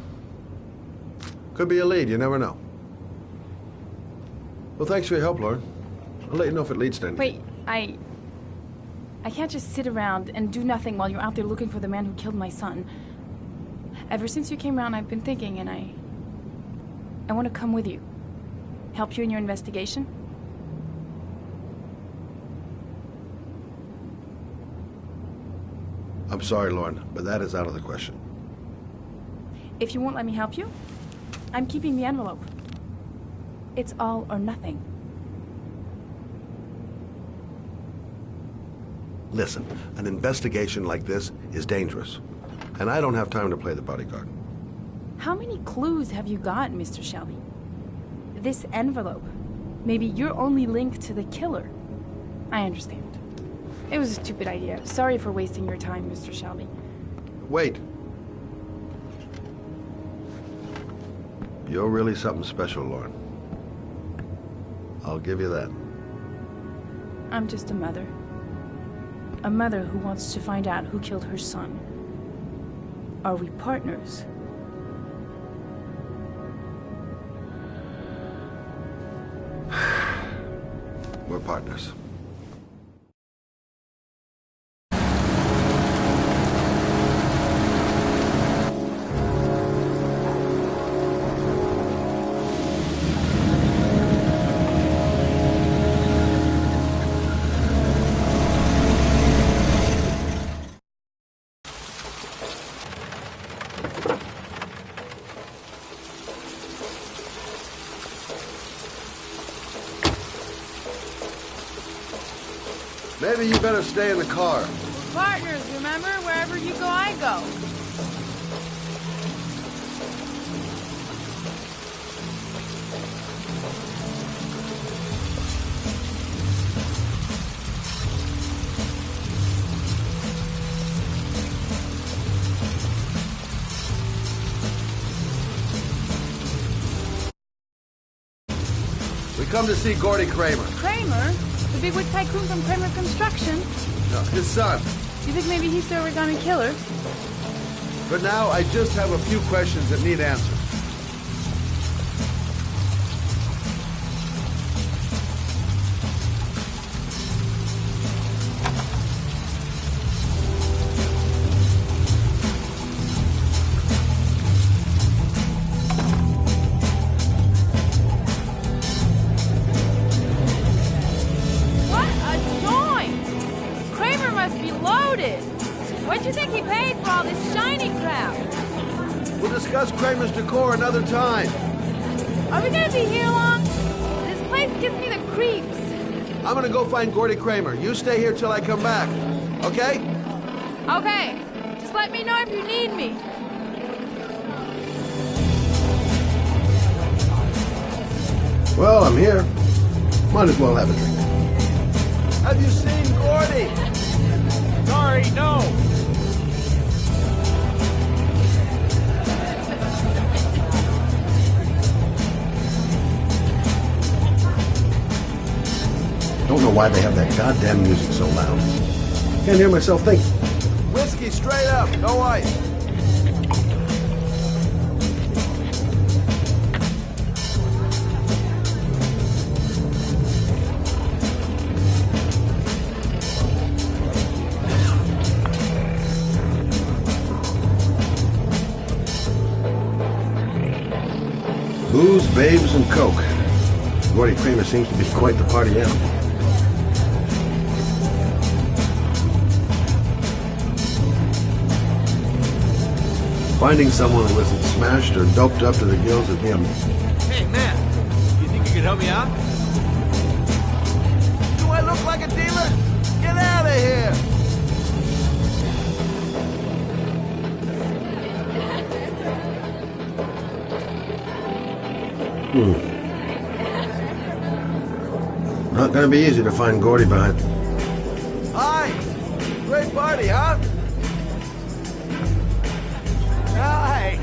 Could be a lead, you never know. Well, thanks for your help, Lauren. I'll let you know if it leads to anything. Wait, I can't just sit around and do nothing while you're out there looking for the man who killed my son. Ever since you came around, I've been thinking, and I want to come with you. Help you in your investigation? I'm sorry, Lauren, but that is out of the question. If you won't let me help you, I'm keeping the envelope. It's all or nothing. Listen, an investigation like this is dangerous, and I don't have time to play the bodyguard. How many clues have you got, Mr. Shelby? This envelope. Maybe your only link to the killer. I understand. It was a stupid idea. Sorry for wasting your time, Mr. Shelby. Wait. You're really something special, Lauren. I'll give you that. I'm just a mother. A mother who wants to find out who killed her son. Are we partners? We're partners. Maybe you better stay in the car. We're partners, remember? Wherever you go, I go. We come to see Gordy Kramer. Kramer? The bigwig tycoon from Kramer Construction? No, his son. You think maybe he's the origami killer? For now, I just have a few questions that need answers. Kramer's decor another time. Are we gonna be here long? This place gives me the creeps. I'm gonna go find Gordy Kramer. You stay here till I come back. Okay? Okay. Just let me know if you need me. Well, I'm here. Might as well have a drink. Have you seen Gordy? Sorry, no. Don't know why they have that goddamn music so loud. Can't hear myself think. Whiskey straight up, no ice. Booze, babes, and coke. Gordy Kramer seems to be quite the party animal. Finding someone who isn't smashed or doped up to the gills would be a... Hey, man. You think you could help me out? narcotic dealer? Get out of here! Not gonna be easy to find Gordy behind. Hi! Great party, huh? Hi!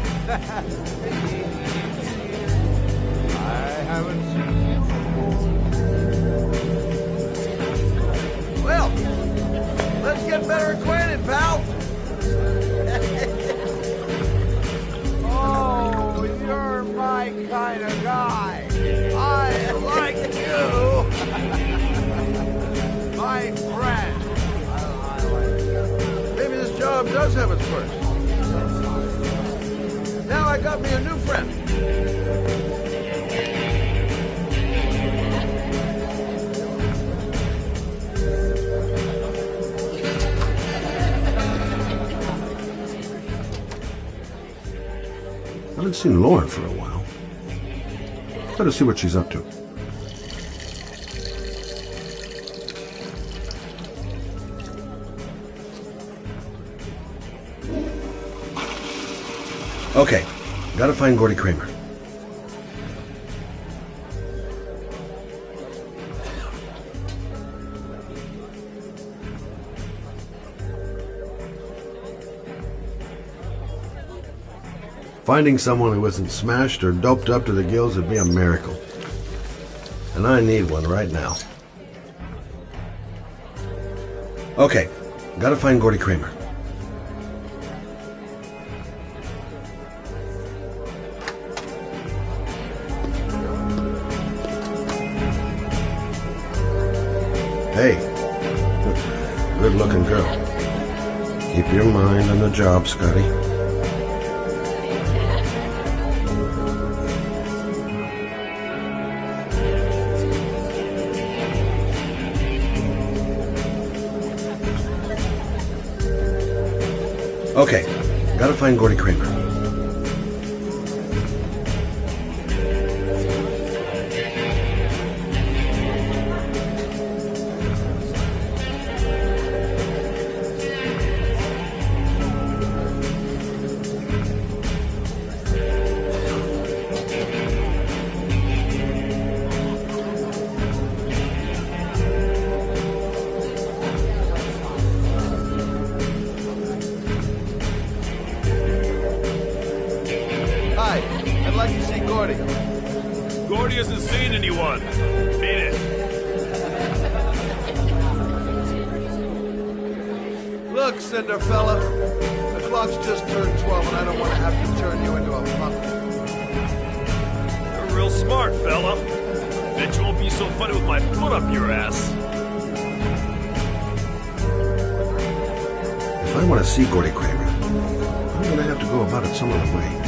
I haven't seen you before. Well, let's get better acquainted, pal. Oh, you're my kind of guy. I like you. My friend. Maybe this job does have its perks. Now I got me a new friend. I haven't seen Lauren for a while. Better see what she's up to. Okay, gotta find Gordy Kramer. Finding someone who isn't smashed or doped up to the gills would be a miracle. And I need one right now. Okay, gotta find Gordy Kramer. Hey, good-looking girl. Keep your mind on the job, Scotty. Okay, gotta find Gordy Kramer. Gordy hasn't seen anyone. Beat it. Look, Cinderfella, the clock's just turned 12 and I don't want to have to turn you into a puppet. You're real smart, fella. Bet you won't be so funny with my foot up your ass. If I want to see Gordy Kramer, I'm going to have to go about it some other way.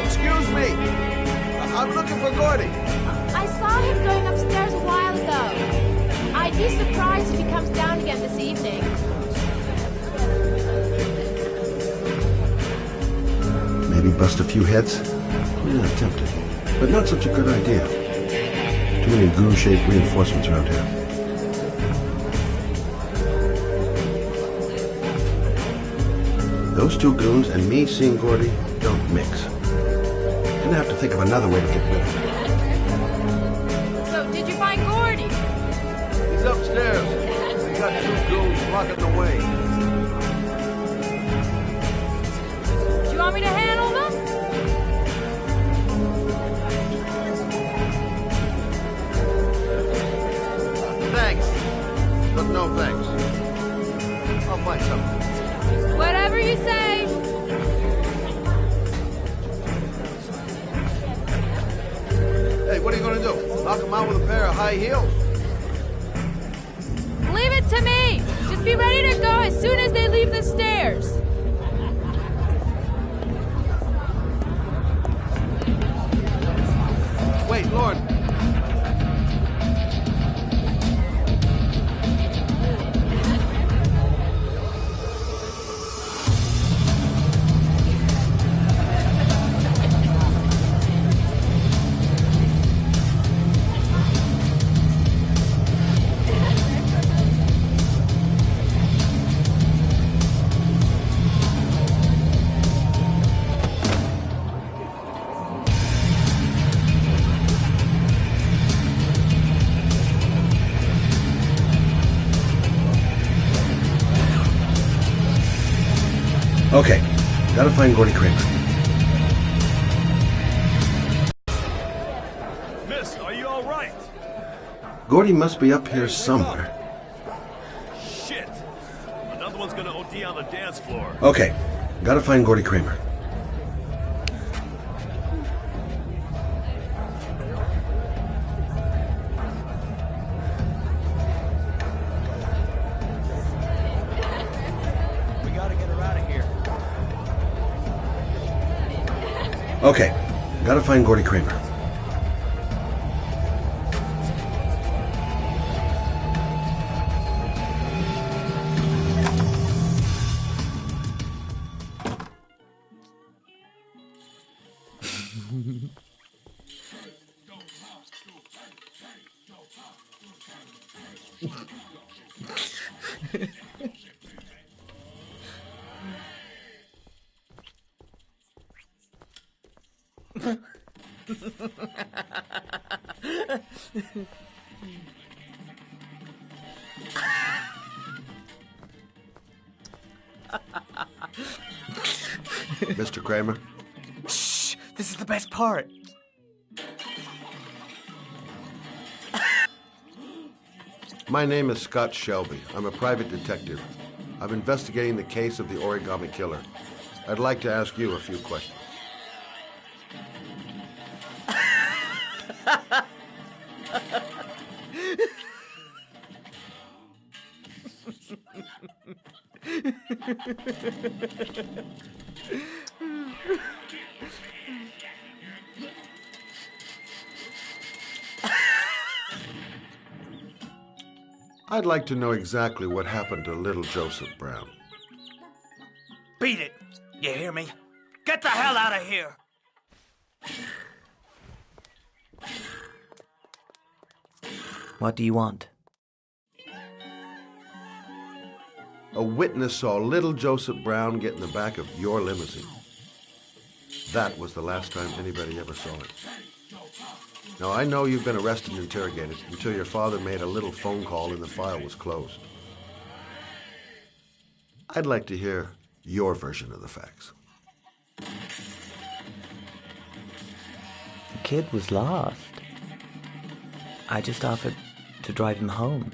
Excuse me! I'm looking for Gordy. I saw him going upstairs a while ago. I'd be surprised if he comes down again this evening. Maybe bust a few heads? Yeah, tempted. But not such a good idea. Too many goon-shaped reinforcements around here. Those two goons and me seeing Gordy don't mix. Gonna have to think of another way to get rid of him. So, did you find Gordy? He's upstairs. We got two goons blocking the way. Do you want me to handle them? Thanks. But no thanks. I'll find something. Whatever you say. Hey, what are you gonna do? Knock him out with a pair of high heels? Leave it to me. Just be ready to go as soon as they leave the stairs. Wait, Lauren. find Gordy Kramer. Miss, are you all right? Gordy must be up here somewhere. Shit! Another one's gonna OD on the dance floor. Okay, gotta find Gordy Kramer. We gotta get her out of here. Okay, gotta find Gordy Kramer. Mr. Kramer? Shh! This is the best part. My name is Scott Shelby. I'm a private detective. I'm investigating the case of the origami killer. I'd like to ask you a few questions. I'd like to know exactly what happened to little Joseph Brown. Beat it! You hear me? Get the hell out of here! What do you want? A witness saw little Joseph Brown get in the back of your limousine. That was the last time anybody ever saw it. Now, I know you've been arrested and interrogated until your father made a little phone call and the file was closed. I'd like to hear your version of the facts. The kid was lost. I just offered to drive him home.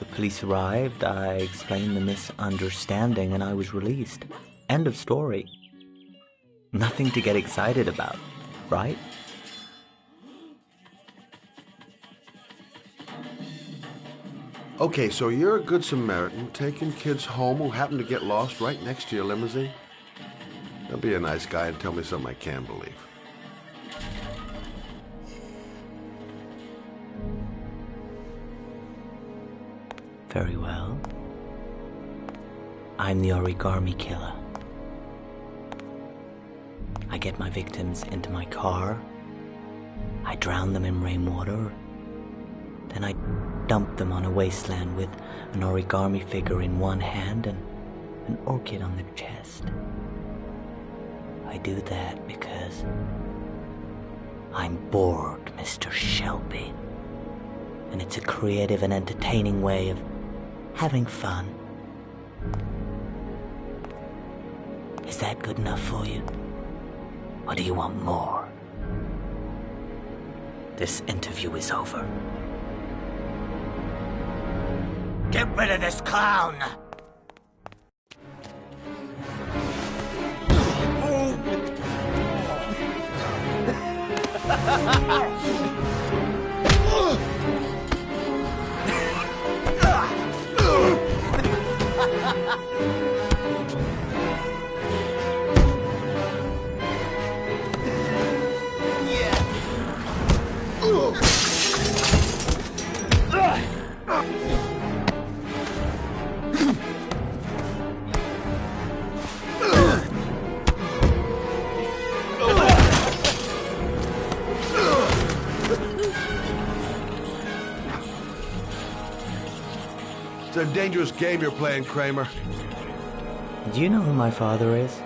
The police arrived, I explained the misunderstanding, and I was released. End of story. Nothing to get excited about, right? Okay, so you're a good Samaritan taking kids home who happen to get lost right next to your limousine? Now be a nice guy and tell me something I can believe. Very well. I'm the origami killer. I get my victims into my car. I drown them in rainwater. Then I dump them on a wasteland with an origami figure in one hand and an orchid on their chest. I do that because I'm bored, Mr. Shelby. And it's a creative and entertaining way of having fun. Is that good enough for you? Or do you want more? This interview is over. Get rid of this clown! It's a dangerous game you're playing, Kramer. Do you know who my father is?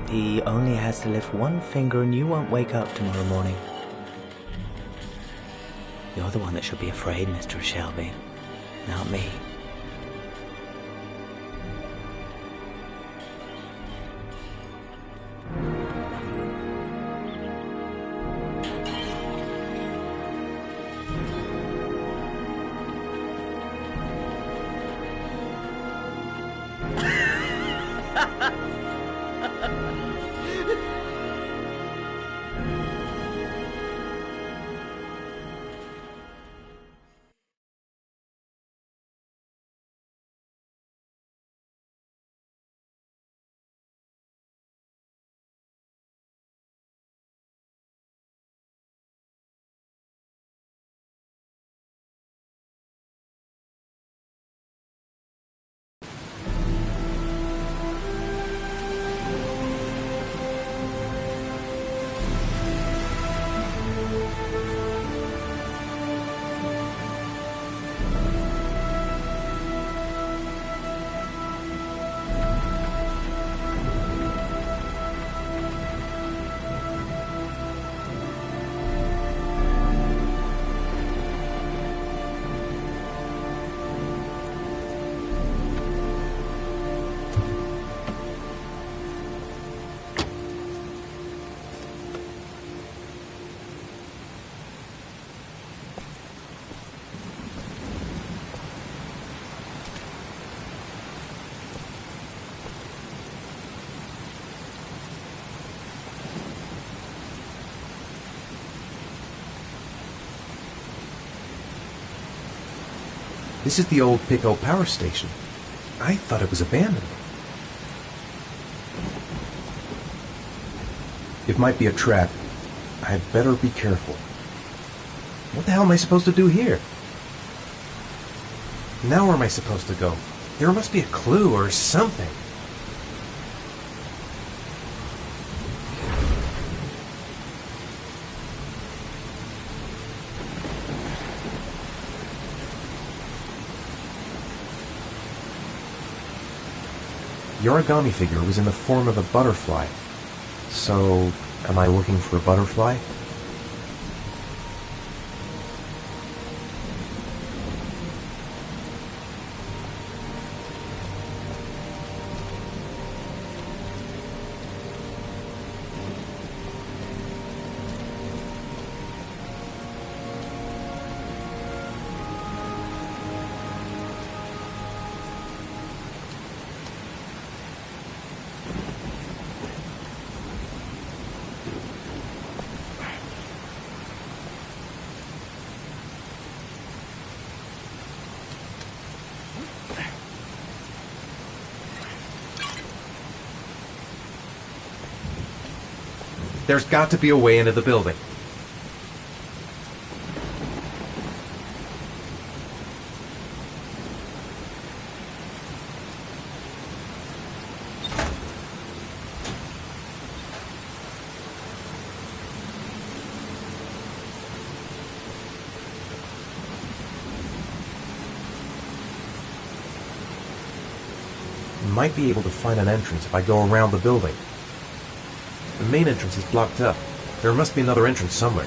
He only has to lift one finger and you won't wake up tomorrow morning. You're the one that should be afraid, Mr. Shelby, not me. This is the old Pico power station. I thought it was abandoned. It might be a trap. I'd better be careful. What the hell am I supposed to do here? Now where am I supposed to go? There must be a clue or something. The origami figure was in the form of a butterfly. So, am I looking for a butterfly? There's got to be a way into the building. Might be able to find an entrance if I go around the building. The main entrance is blocked up. There must be another entrance somewhere.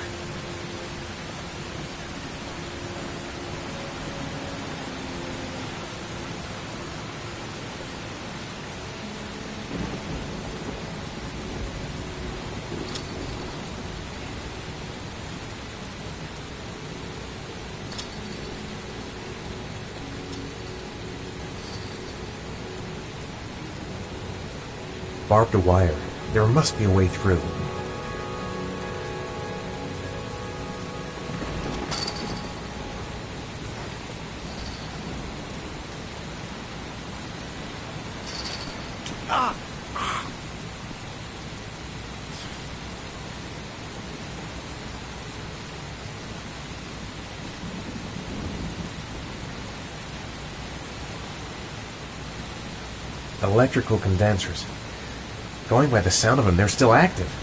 Barbed wire. There must be a way through. Electrical condensers. Going by the sound of them, they're still active.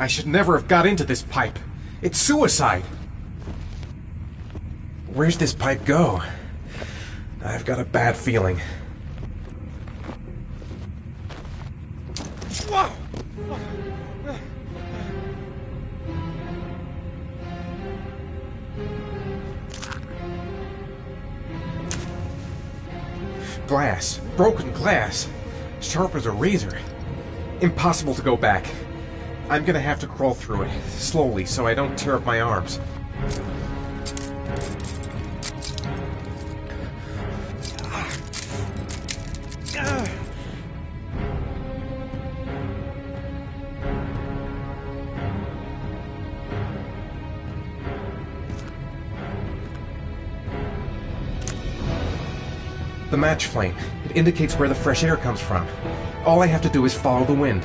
I should never have got into this pipe. It's suicide. Where's this pipe go? I've got a bad feeling. Whoa! Glass. Broken glass. Sharp as a razor. Impossible to go back. I'm gonna have to crawl through it, slowly, so I don't tear up my arms. The match flame. It indicates where the fresh air comes from. All I have to do is follow the wind.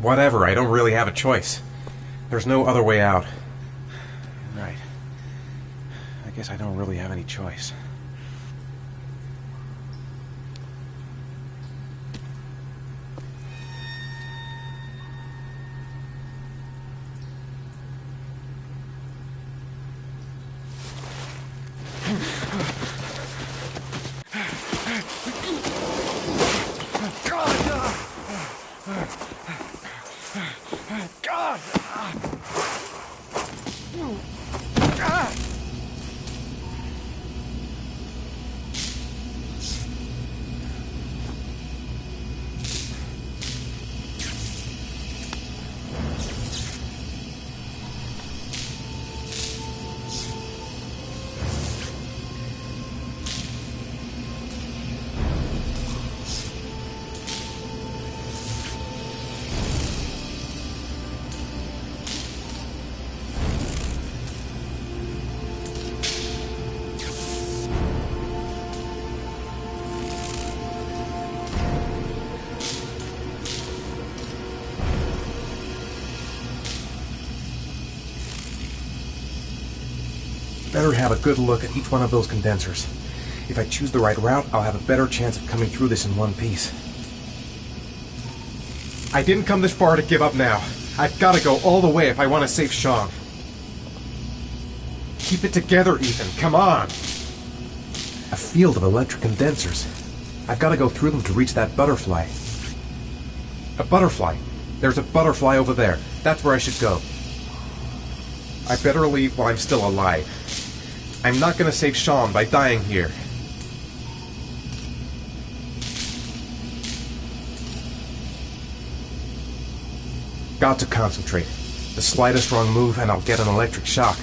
Whatever, I don't really have a choice. There's no other way out. Right. I guess I don't really have any choice. Better have a good look at each one of those condensers. If I choose the right route, I'll have a better chance of coming through this in one piece. I didn't come this far to give up now. I've got to go all the way if I want to save Sean. Keep it together, Ethan. Come on! A field of electric condensers. I've got to go through them to reach that butterfly. A butterfly. There's a butterfly over there. That's where I should go. I better leave while I'm still alive. I'm not going to save Sean by dying here. Got to concentrate. The slightest wrong move and I'll get an electric shock.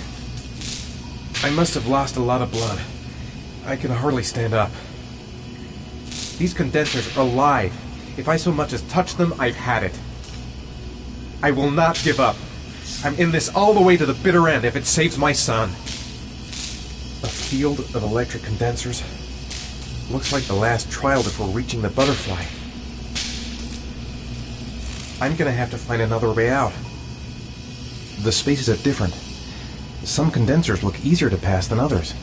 I must have lost a lot of blood. I can hardly stand up. These condensers are alive. If I so much as touch them, I've had it. I will not give up. I'm in this all the way to the bitter end if it saves my son. A field of electric condensers. Looks like the last trial before reaching the butterfly. I'm gonna have to find another way out. The spaces are different. Some condensers look easier to pass than others.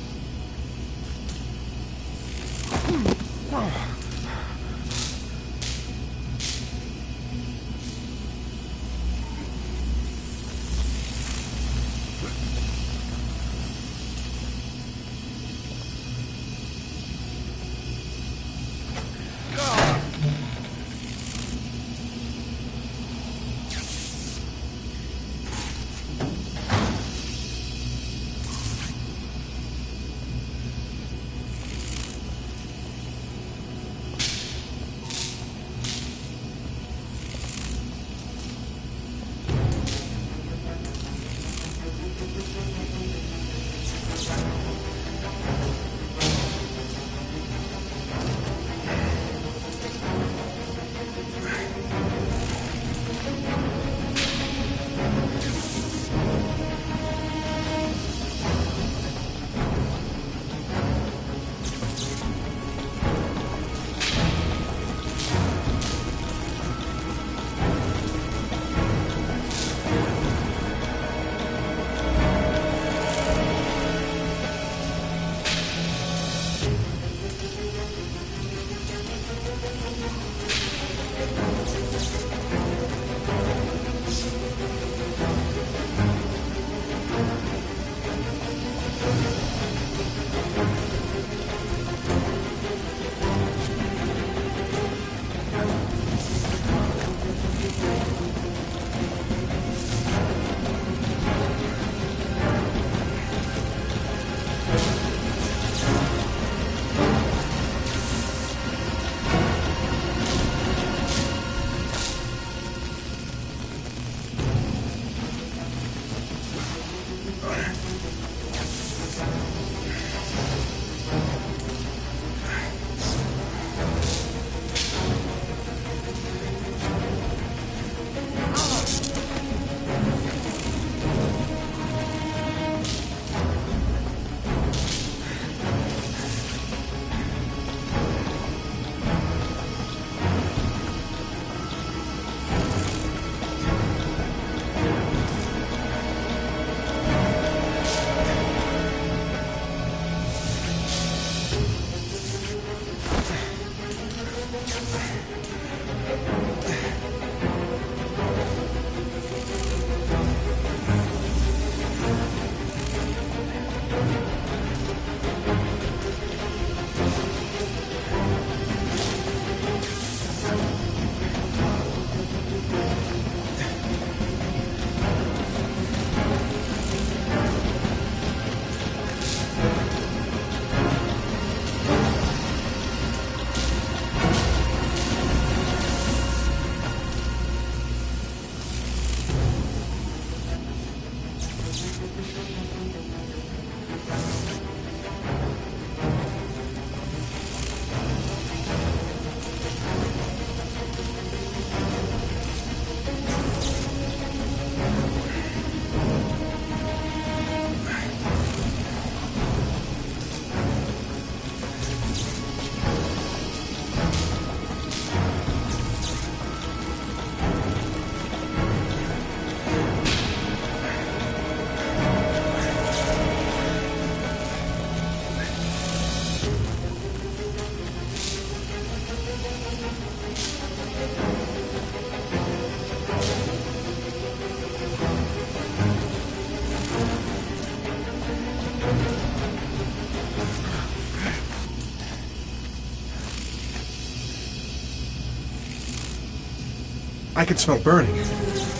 I can smell burning.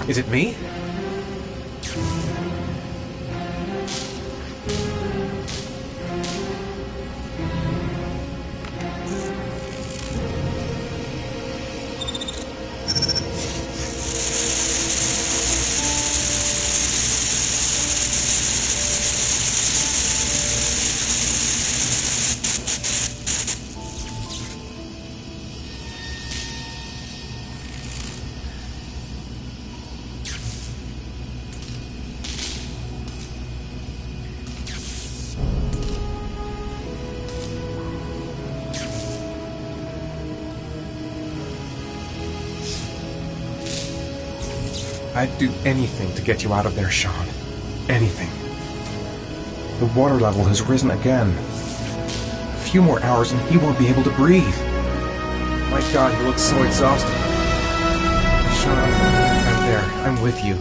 Is it me? I'd do anything to get you out of there, Sean. Anything. The water level has risen again. A few more hours and he won't be able to breathe. My God, he looks so exhausted. Sean, I'm there. I'm with you.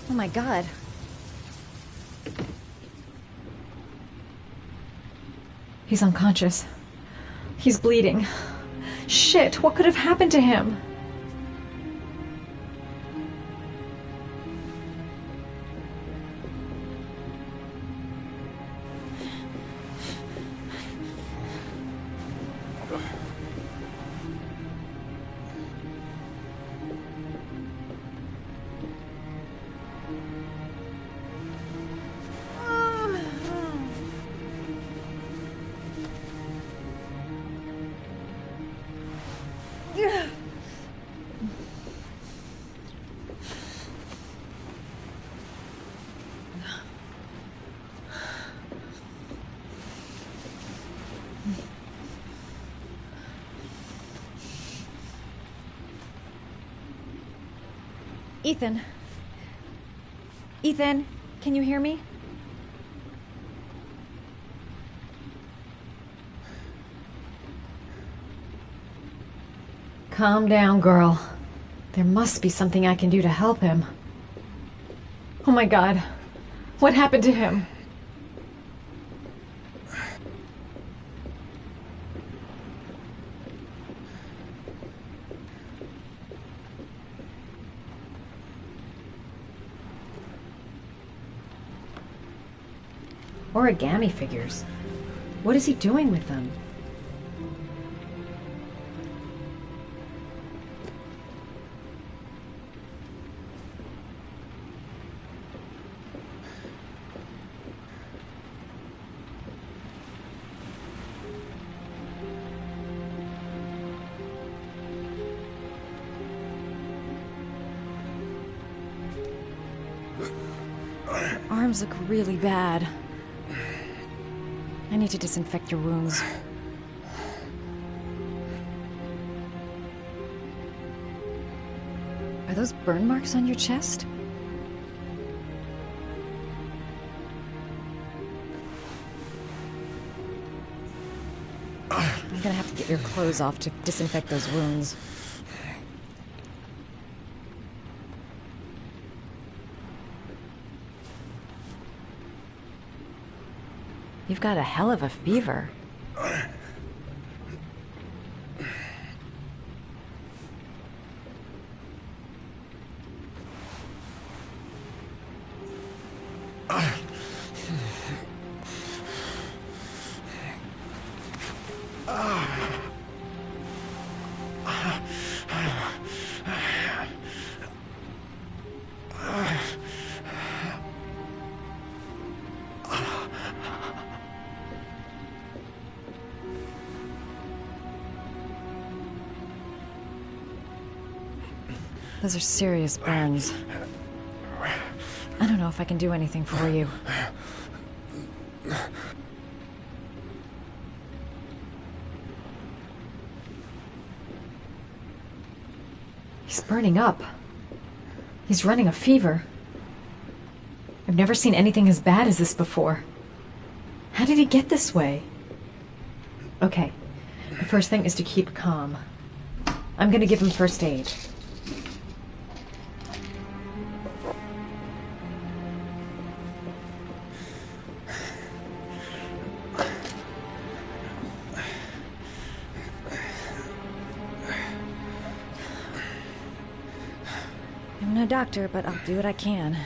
Oh my God. He's unconscious. He's bleeding. Shit, what could have happened to him? Ethan. Ethan, can you hear me? Calm down, girl. There must be something I can do to help him. Oh my God. What happened to him? Origami figures. What is he doing with them? Your arms look really bad. I need to disinfect your wounds. Are those burn marks on your chest? I'm gonna have to get your clothes off to disinfect those wounds. You've got a hell of a fever. Those are serious burns. I don't know if I can do anything for you. He's burning up. He's running a fever. I've never seen anything as bad as this before. How did he get this way? Okay, the first thing is to keep calm. I'm gonna give him first aid. I'm no doctor, but I'll do what I can.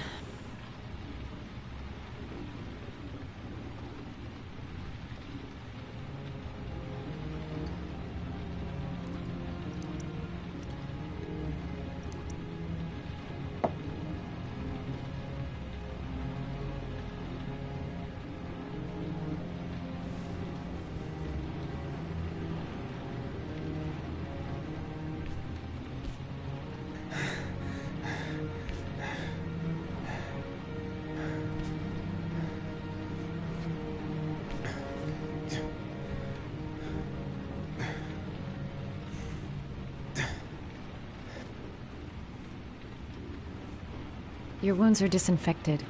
Your wounds are disinfected.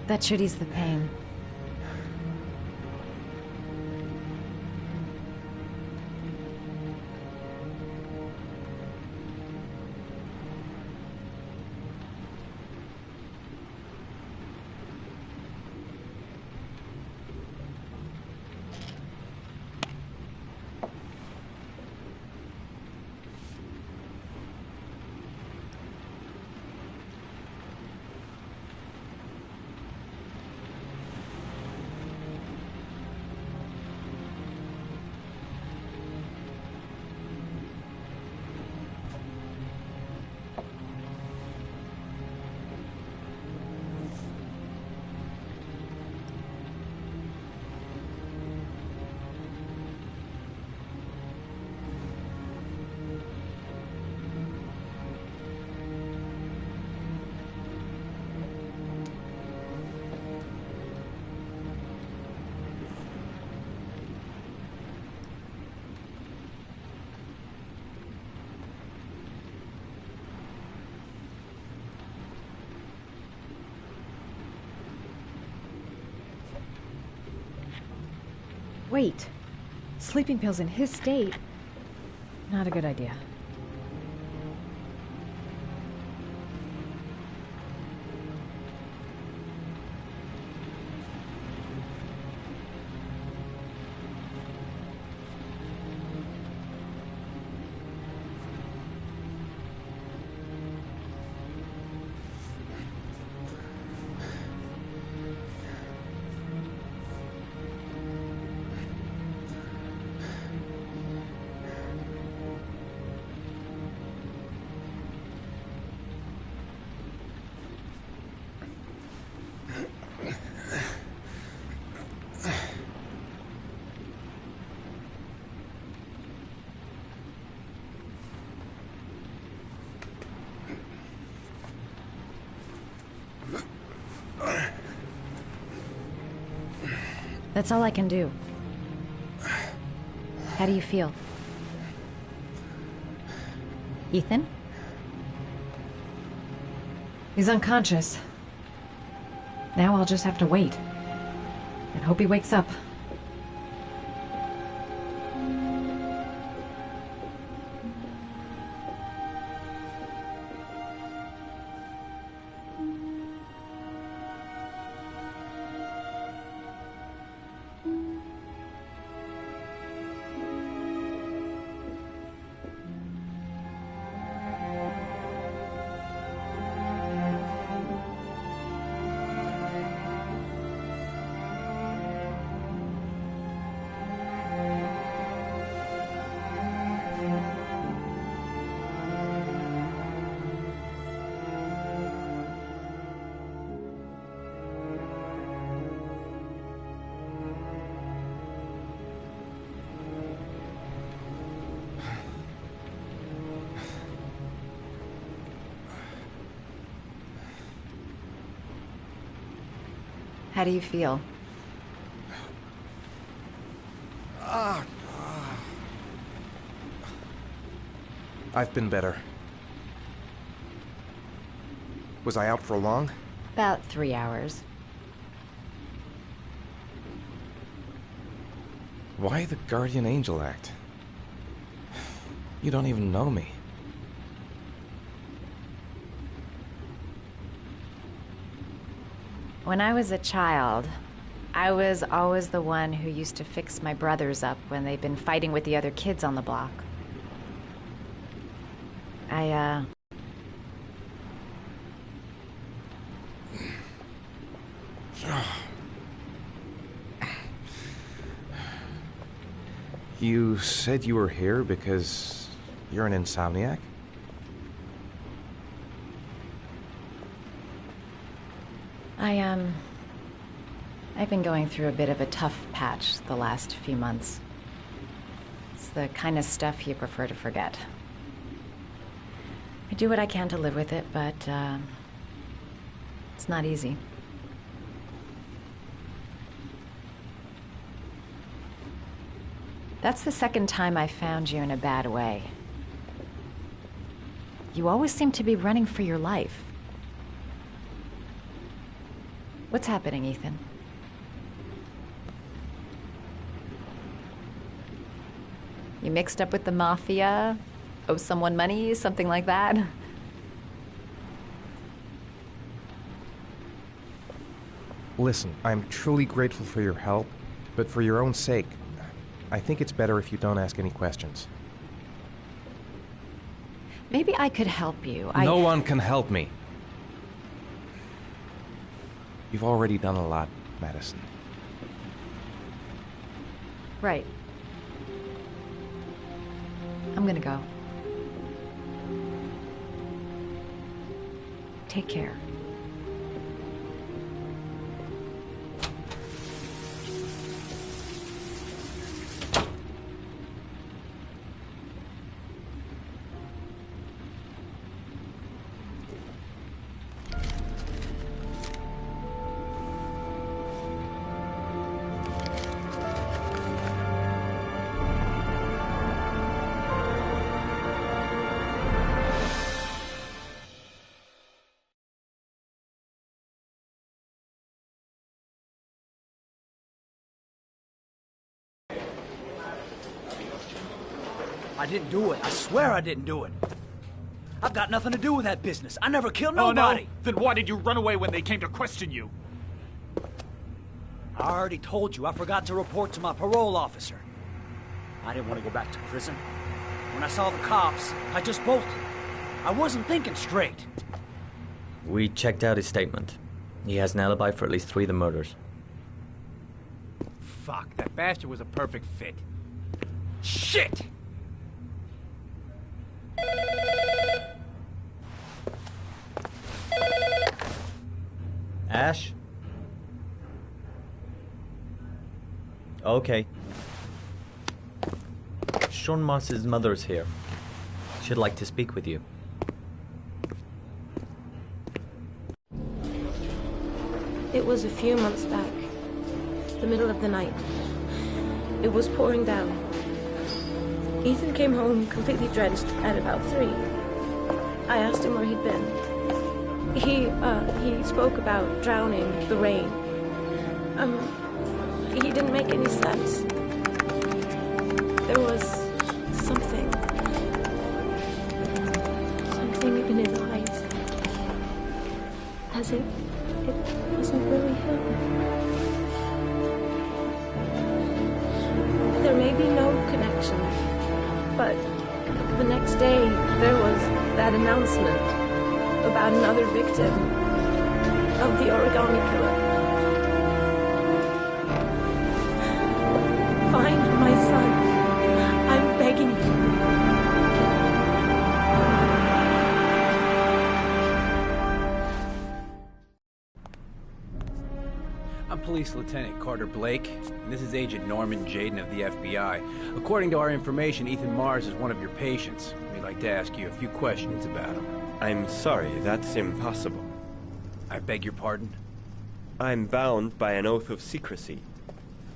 That should ease the pain. Wait. Sleeping pills in his state? Not a good idea. That's all I can do. How do you feel? Ethan? He's unconscious. Now I'll just have to wait. And hope he wakes up. How do you feel? I've been better. Was I out for long? About 3 hours. Why the guardian angel act? You don't even know me. When I was a child, I was always the one who used to fix my brothers up when they'd been fighting with the other kids on the block. You said you were here because you're an insomniac? I've been going through a bit of a tough patch the last few months. It's the kind of stuff you prefer to forget. I do what I can to live with it, but it's not easy. That's the second time I found you in a bad way. You always seem to be running for your life. What's happening, Ethan? You mixed up with the mafia? Owe someone money? Something like that? Listen, I'm truly grateful for your help, but for your own sake, I think it's better if you don't ask any questions. Maybe I could help you. No one can help me. You've already done a lot, Madison. Right. I'm gonna go. Take care. I didn't do it. I swear I didn't do it. I've got nothing to do with that business. I never killed Oh, nobody. no? Then why did you run away when they came to question you? I already told you I forgot to report to my parole officer. I didn't want to go back to prison. When I saw the cops, I just bolted. I wasn't thinking straight. We checked out his statement. He has an alibi for at least 3 of the murders. Fuck, that bastard was a perfect fit. Shit! Ash? Okay. Sean Moss's mother's here. She'd like to speak with you. It was a few months back. The middle of the night. It was pouring down. Ethan came home completely drenched at about 3. I asked him where he'd been. He spoke about drowning, the rain. He didn't make any sense. There was something in his eyes. As if it wasn't really him. There may be no connection, but the next day there was that announcement about another victim of the origami killer. Find my son. I'm begging you. I'm Police Lieutenant Carter Blake, and this is Agent Norman Jaden of the FBI. According to our information, Ethan Mars is one of your patients. We'd like to ask you a few questions about him. I'm sorry, that's impossible. I beg your pardon? I'm bound by an oath of secrecy.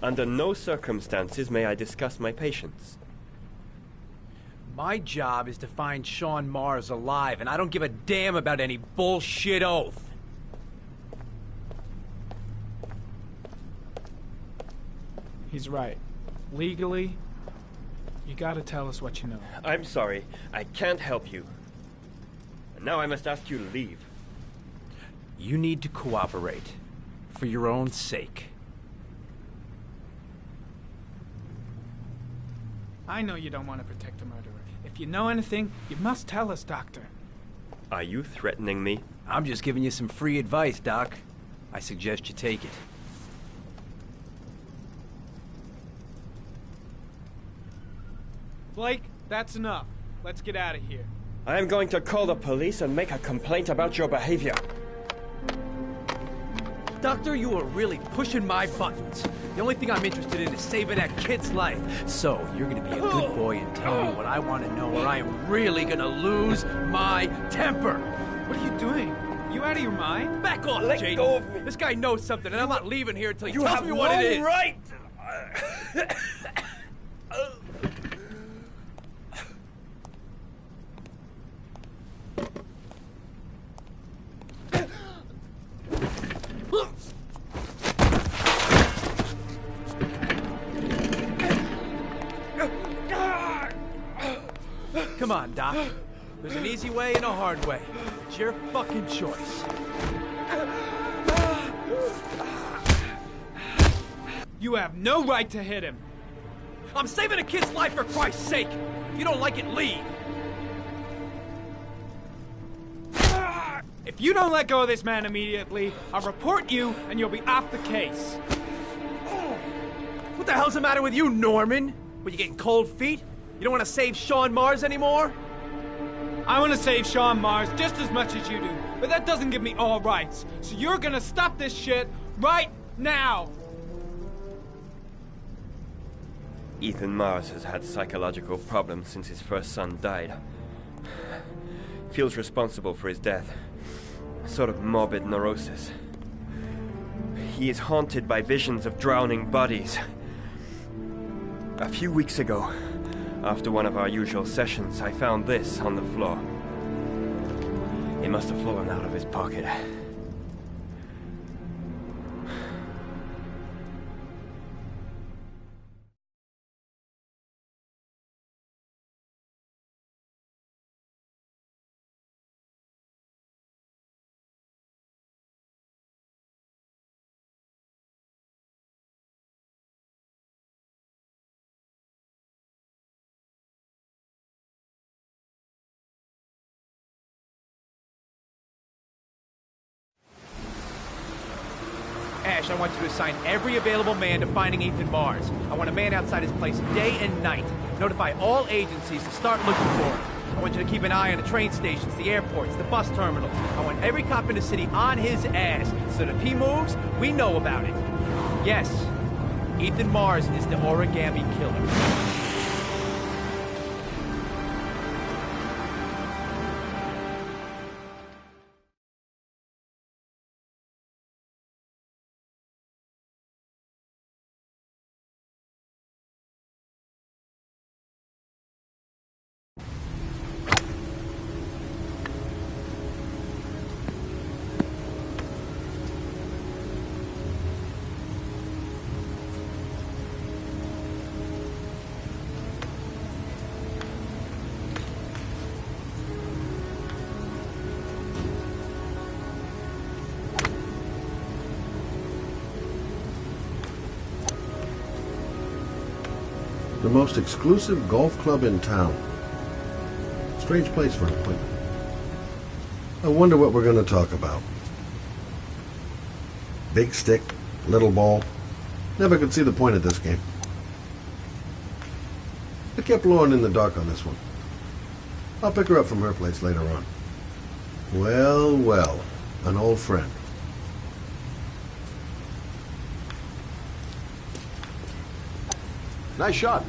Under no circumstances may I discuss my patients. My job is to find Sean Mars alive, and I don't give a damn about any bullshit oath. He's right. Legally, you gotta tell us what you know. I'm sorry, I can't help you. Now I must ask you to leave. You need to cooperate. For your own sake. I know you don't want to protect the murderer. If you know anything, you must tell us, Doctor. Are you threatening me? I'm just giving you some free advice, Doc. I suggest you take it. Blake, that's enough. Let's get out of here. I am going to call the police and make a complaint about your behavior. Doctor, you are really pushing my buttons. The only thing I'm interested in is saving that kid's life. So, you're gonna be a good boy and tell me what I want to know, or I am really gonna lose my temper. What are you doing? You out of your mind? Back off, Let Jaden. go of me. This guy knows something, and I'm not leaving here until he You tells have me what no it is. right. Come on, Doc. There's an easy way and a hard way. It's your fucking choice. You have no right to hit him. I'm saving a kid's life for Christ's sake. If you don't like it, leave. If you don't let go of this man immediately, I'll report you and you'll be off the case. What the hell's the matter with you, Norman? Were you getting cold feet? You don't want to save Sean Mars anymore? I want to save Sean Mars just as much as you do, but that doesn't give me all rights. So you're gonna stop this shit right now. Ethan Mars has had psychological problems since his first son died. Feels responsible for his death. A sort of morbid neurosis. He is haunted by visions of drowning bodies. A few weeks ago, after one of our usual sessions, I found this on the floor. It must have fallen out of his pocket. Ash, I want you to assign every available man to finding Ethan Mars. I want a man outside his place day and night. Notify all agencies to start looking for him. I want you to keep an eye on the train stations, the airports, the bus terminals. I want every cop in the city on his ass, so that if he moves, we know about it. Yes, Ethan Mars is the origami killer. The most exclusive golf club in town. Strange place for an appointment. I wonder what we're going to talk about. Big stick, little ball. Never could see the point of this game. I kept Lauren in the dark on this one. I'll pick her up from her place later on. Well, well, an old friend. Nice shot.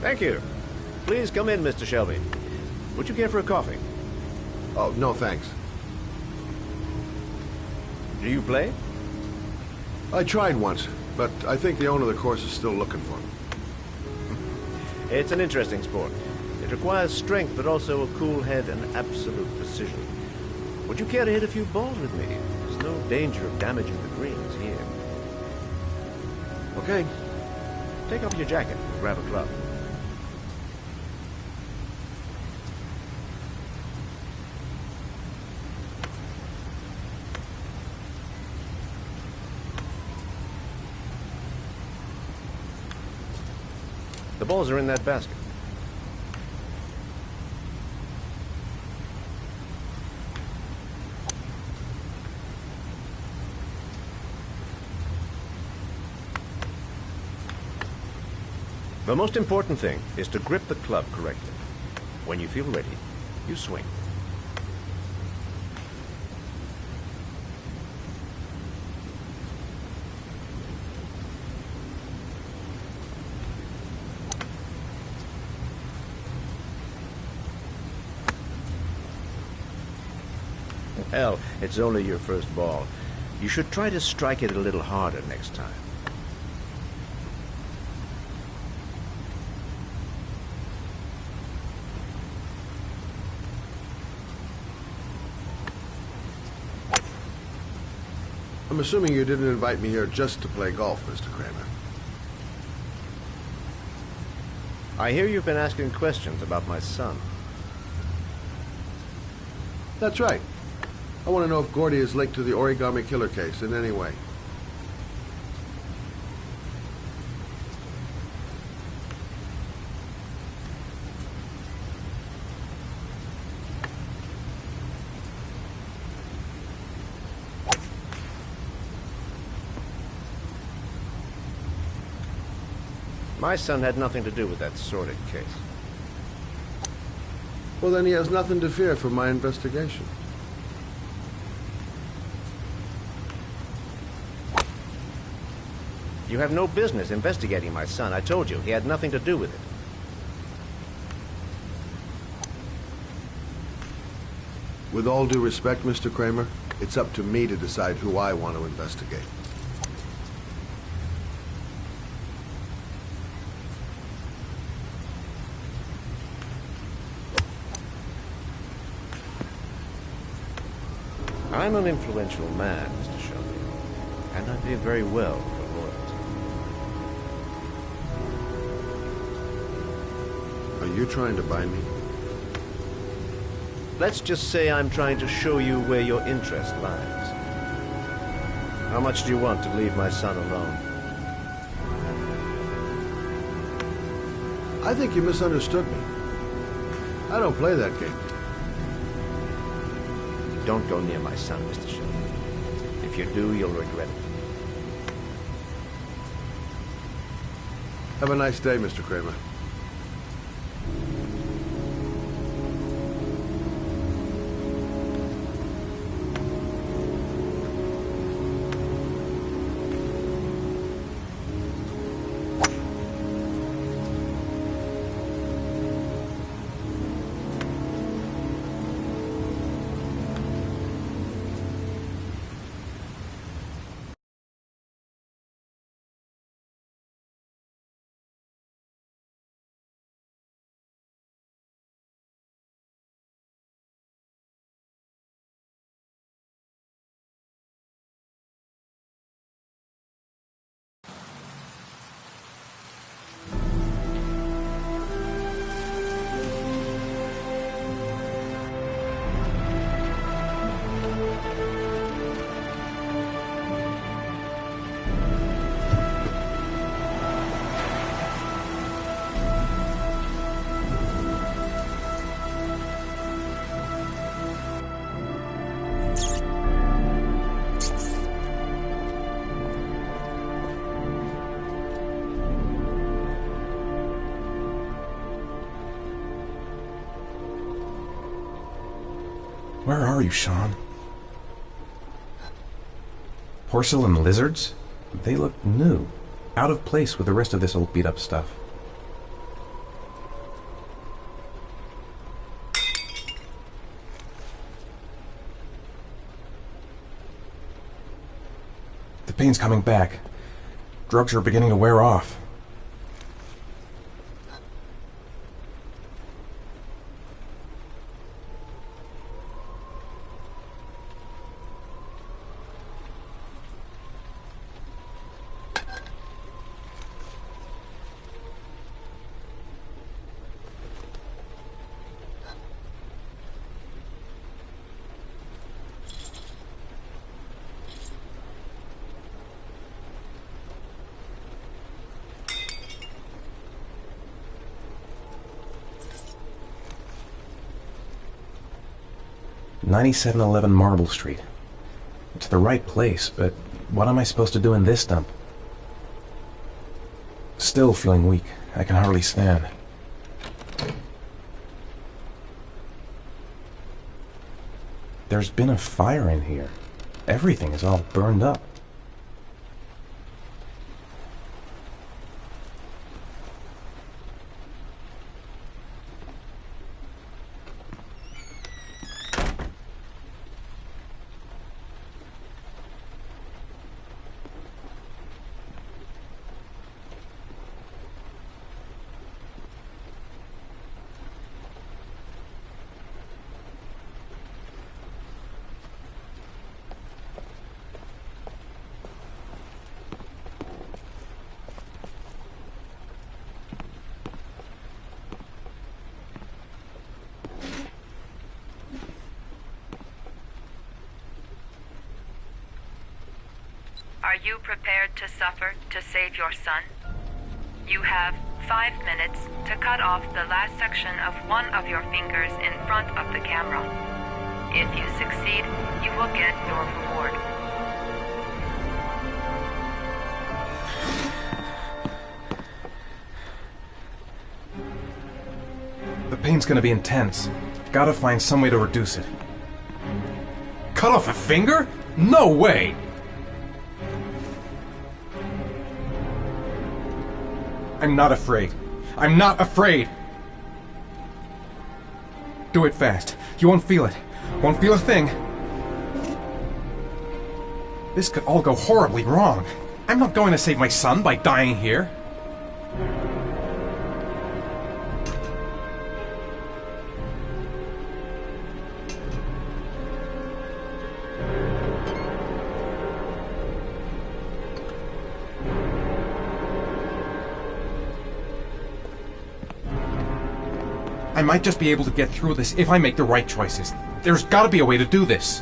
Thank you. Please come in, Mr. Shelby. Would you care for a coffee? Oh, no thanks. Do you play? I tried once, but I think the owner of the course is still looking for me. It's an interesting sport. It requires strength, but also a cool head and absolute precision. Would you care to hit a few balls with me? There's no danger of damaging the greens here. Okay. Take off your jacket and grab a club. The balls are in that basket. The most important thing is to grip the club correctly. When you feel ready, you swing. Hell, it's only your first ball. You should try to strike it a little harder next time. I'm assuming you didn't invite me here just to play golf, Mr. Kramer. I hear you've been asking questions about my son. That's right. I want to know if Gordy is linked to the origami killer case in any way. My son had nothing to do with that sordid case. Well, then he has nothing to fear from my investigation. You have no business investigating my son. I told you, he had nothing to do with it. With all due respect, Mr. Kramer, it's up to me to decide who I want to investigate. I'm an influential man, Mr. Shelby, and I pay very well for loyalty. Are you trying to buy me? Let's just say I'm trying to show you where your interest lies. How much do you want to leave my son alone? I think you misunderstood me. I don't play that game. Don't go near my son, Mr. Shelby. If If you do, you'll regret it. Have a nice day, Mr. Kramer. Where are you, Sean? Porcelain lizards? They look new. Out of place with the rest of this old beat-up stuff. The pain's coming back. Drugs are beginning to wear off. $9711 Marble Street. It's the right place, but what am I supposed to do in this dump? Still feeling weak. I can hardly stand. There's been a fire in here. Everything is all burned up. Are you prepared to suffer to save your son? You have 5 minutes to cut off the last section of one of your fingers in front of the camera. If you succeed, you will get your reward. The pain's gonna be intense. Gotta find some way to reduce it. Cut off a finger? No way! I'm not afraid. I'm not afraid! Do it fast. You won't feel it. Won't feel a thing. This could all go horribly wrong. I'm not going to save my son by dying here. I might just be able to get through this if I make the right choices. There's gotta be a way to do this.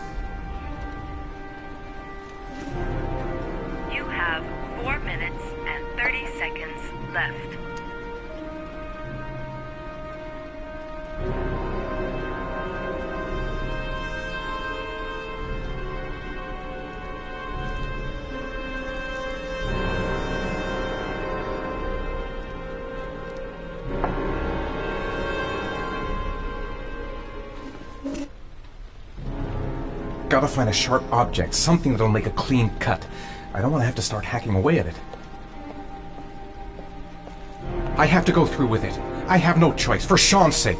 You have 4 minutes and 30 seconds left. Gotta find a sharp object, something that'll make a clean cut. I don't want to have to start hacking away at it. I have to go through with it. I have no choice, for Sean's sake.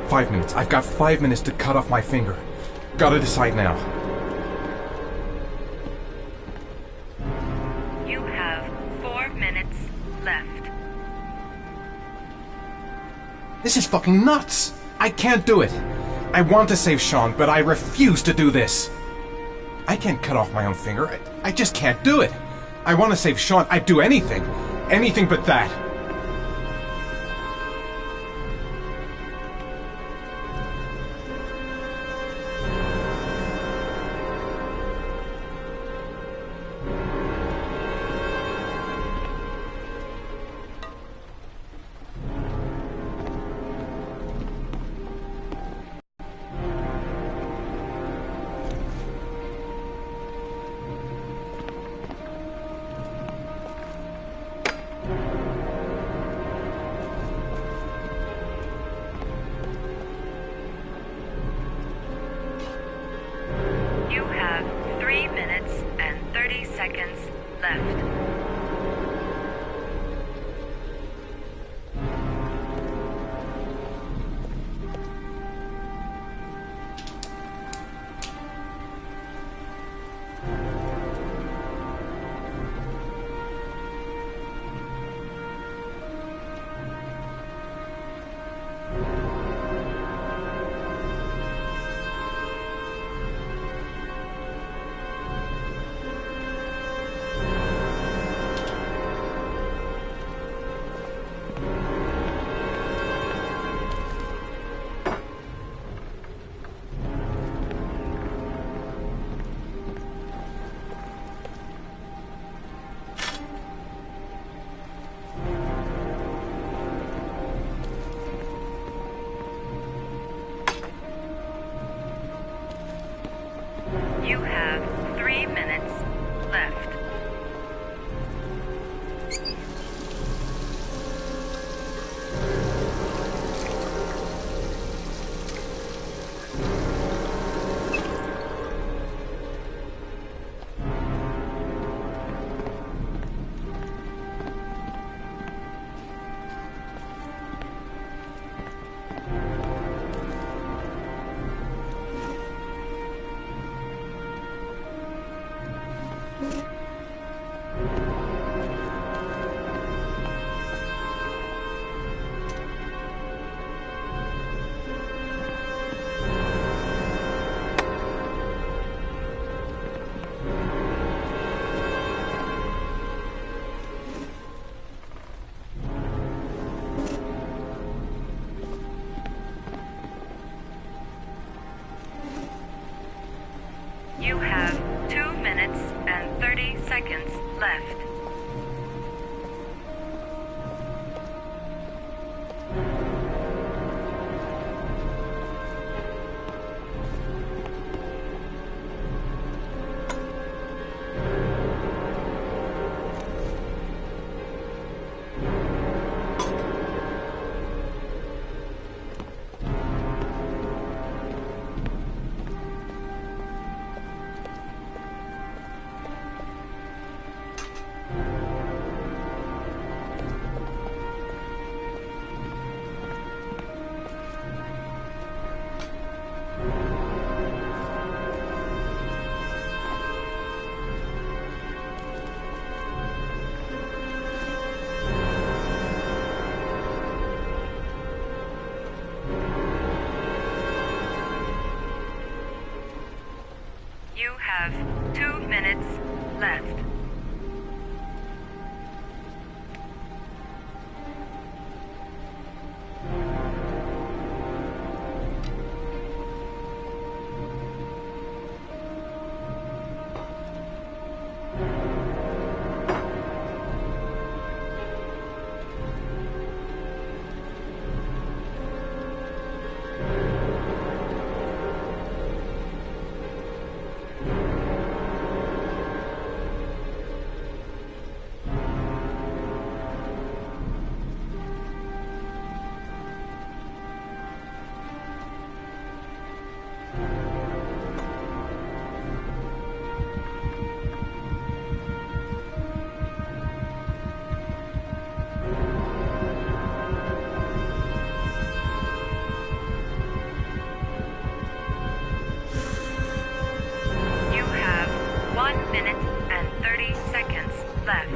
Five minutes. I've got 5 minutes to cut off my finger. Gotta decide now. You have 4 minutes left. This is fucking nuts! I can't do it! I want to save Sean, but I refuse to do this! I can't cut off my own finger. I just can't do it! I want to save Sean. I'd do anything. Anything but that. You have 3 minutes and 30 seconds left. You have 3 minutes left. You have 2 minutes and 30 seconds left. You have 2 minutes left. minute and 30 seconds left.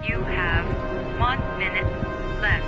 You have 1 minute left.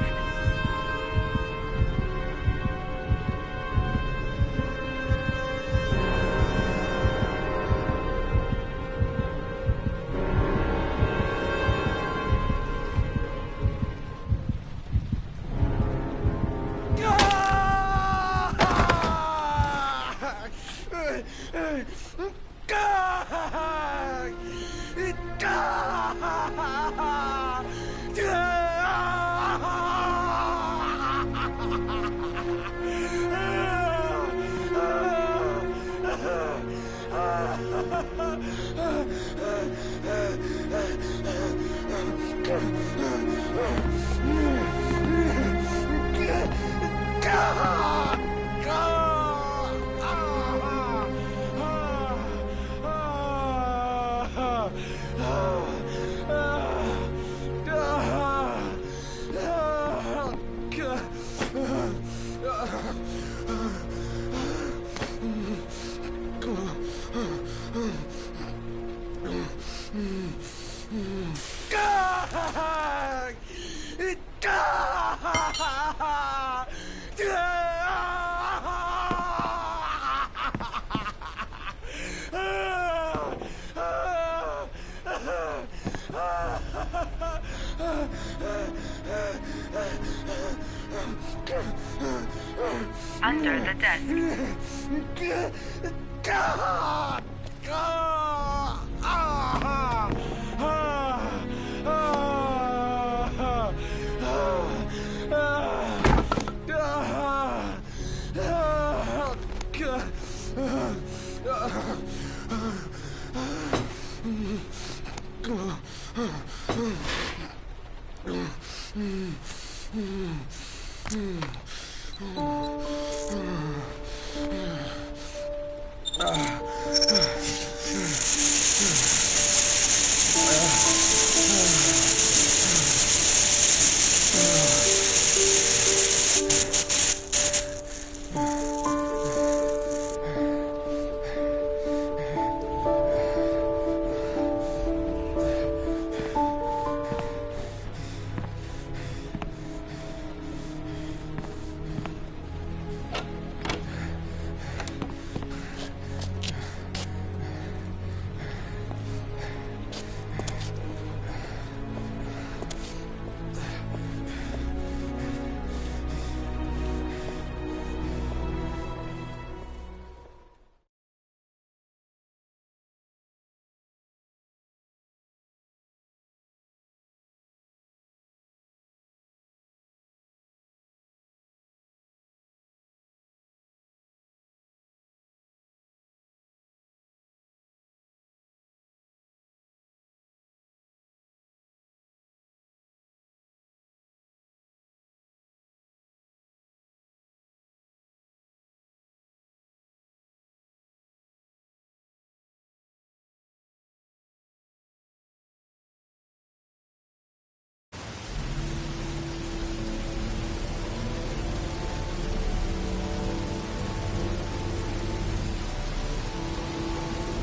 Under the desk.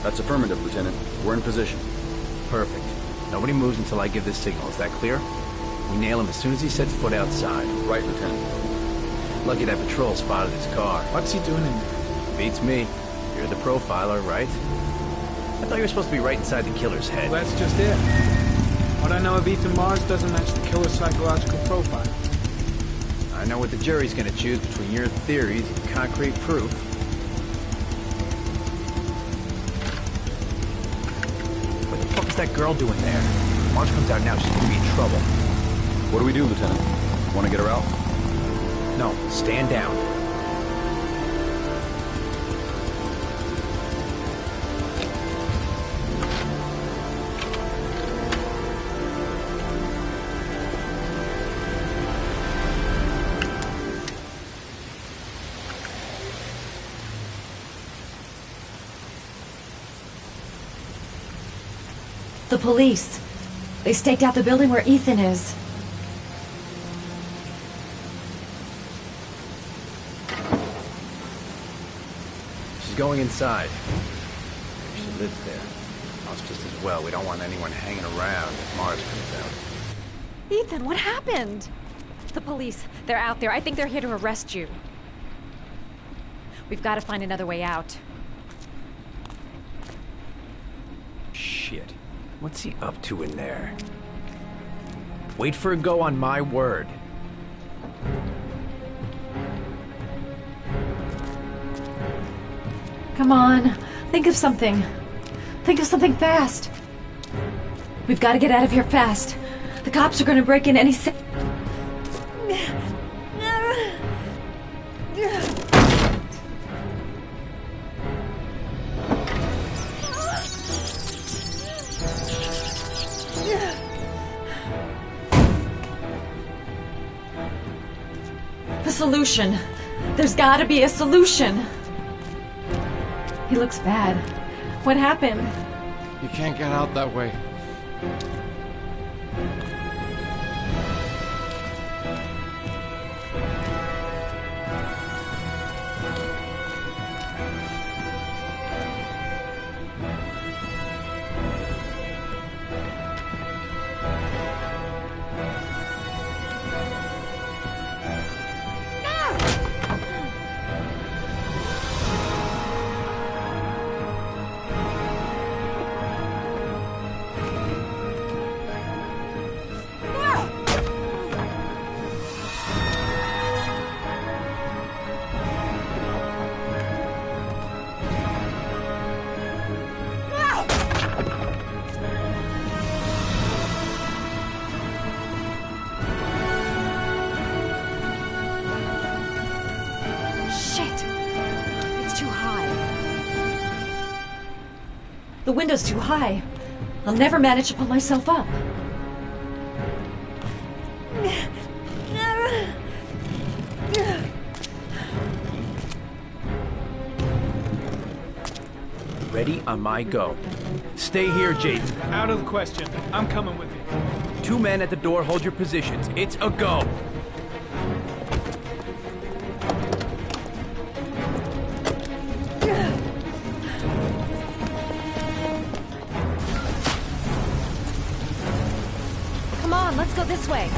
That's affirmative, Lieutenant. We're in position. Perfect. Nobody moves until I give the signal. Is that clear? We nail him as soon as he sets foot outside. Right, Lieutenant. Lucky that patrol spotted his car. What's he doing in there? Beats me. You're the profiler, right? I thought you were supposed to be right inside the killer's head. Well, that's just it. What I know of Ethan Mars doesn't match the killer's psychological profile. I know what the jury's gonna choose between your theories and concrete proof. What the fuck is that girl doing there? If Mars comes out now, she's gonna be in trouble. What do we do, Lieutenant? Want to get her out? No, stand down. The police. They staked out the building where Ethan is. She's going inside. Maybe she lives there. Oh, it's just as well. We don't want anyone hanging around if Mars comes out. Ethan, what happened? The police. They're out there. I think they're here to arrest you. We've got to find another way out. Shit. What's he up to in there? Wait for a go on my word. Come on. Think of something. Think of something fast. We've got to get out of here fast. The cops are going to break in any se- A solution. There's got to be a solution. He looks bad. What happened? You can't get out that way. The window's too high. I'll never manage to pull myself up. Ready on my go. Stay here, Jaden. Out of the question. I'm coming with you. 2 men at the door, hold your positions. It's a go. Come on, let's go this way.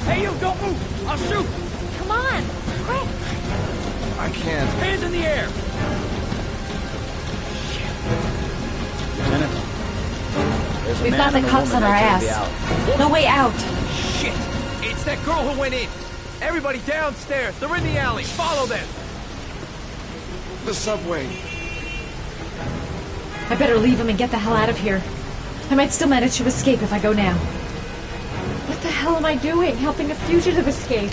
Hey, you, don't move! I'll shoot! Come on, quick! I can't. Hands in the air! Lieutenant, We've got the cops on our ass. No way out. Shit! It's that girl who went in! Everybody downstairs! They're in the alley! Follow them! The subway. I better leave him and get the hell out of here. I might still manage to escape if I go now. What the hell am I doing? Helping a fugitive escape?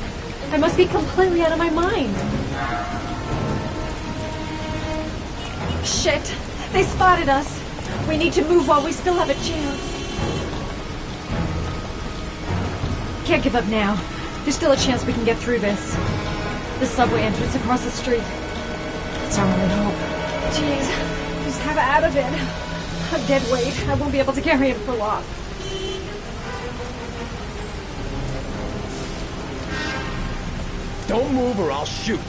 I must be completely out of my mind. Shit! They spotted us! We need to move while we still have a chance. Can't give up now. There's still a chance we can get through this. The subway entrance across the street. It's our only hope. Jeez, just have out of it. Dead weight. I won't be able to carry him for long. Don't move or I'll shoot.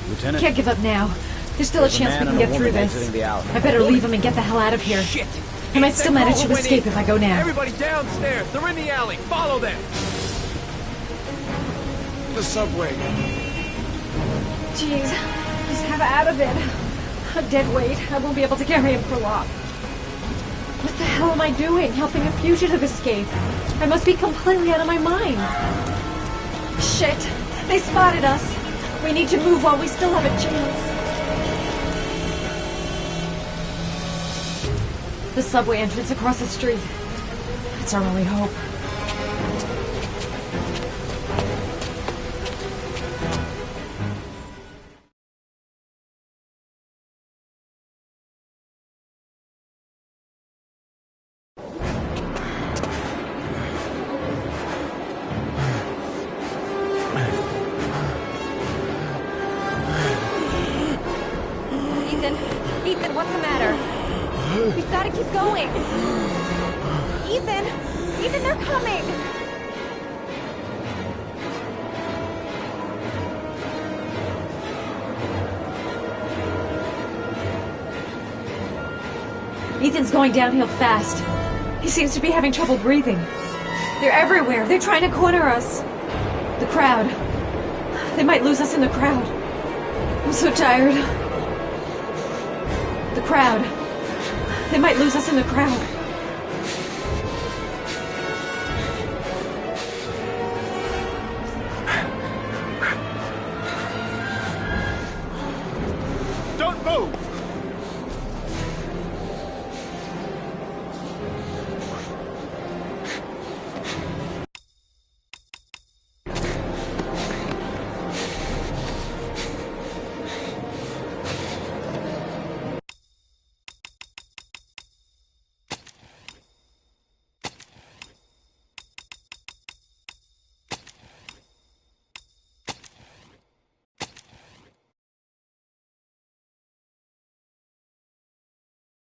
Lieutenant? Can't give up now. There's still a chance we can get through this. I better leave him and get the hell out of here. Shit! I might still manage to escape if I go now. Everybody downstairs! They're in the alley! Follow them! The subway. Jeez, just have out of it. A dead weight. I won't be able to carry him for long. What the hell am I doing? Helping a fugitive escape? I must be completely out of my mind. Shit! They spotted us. We need to move while we still have a chance. The subway entrance across the street. It's our only hope. Ethan, what's the matter? We've got to keep going. Ethan, they're coming. Ethan's going downhill fast. He seems to be having trouble breathing. They're everywhere. They're trying to corner us. The crowd. They might lose us in the crowd. I'm so tired. The crowd. They might lose us in the crowd.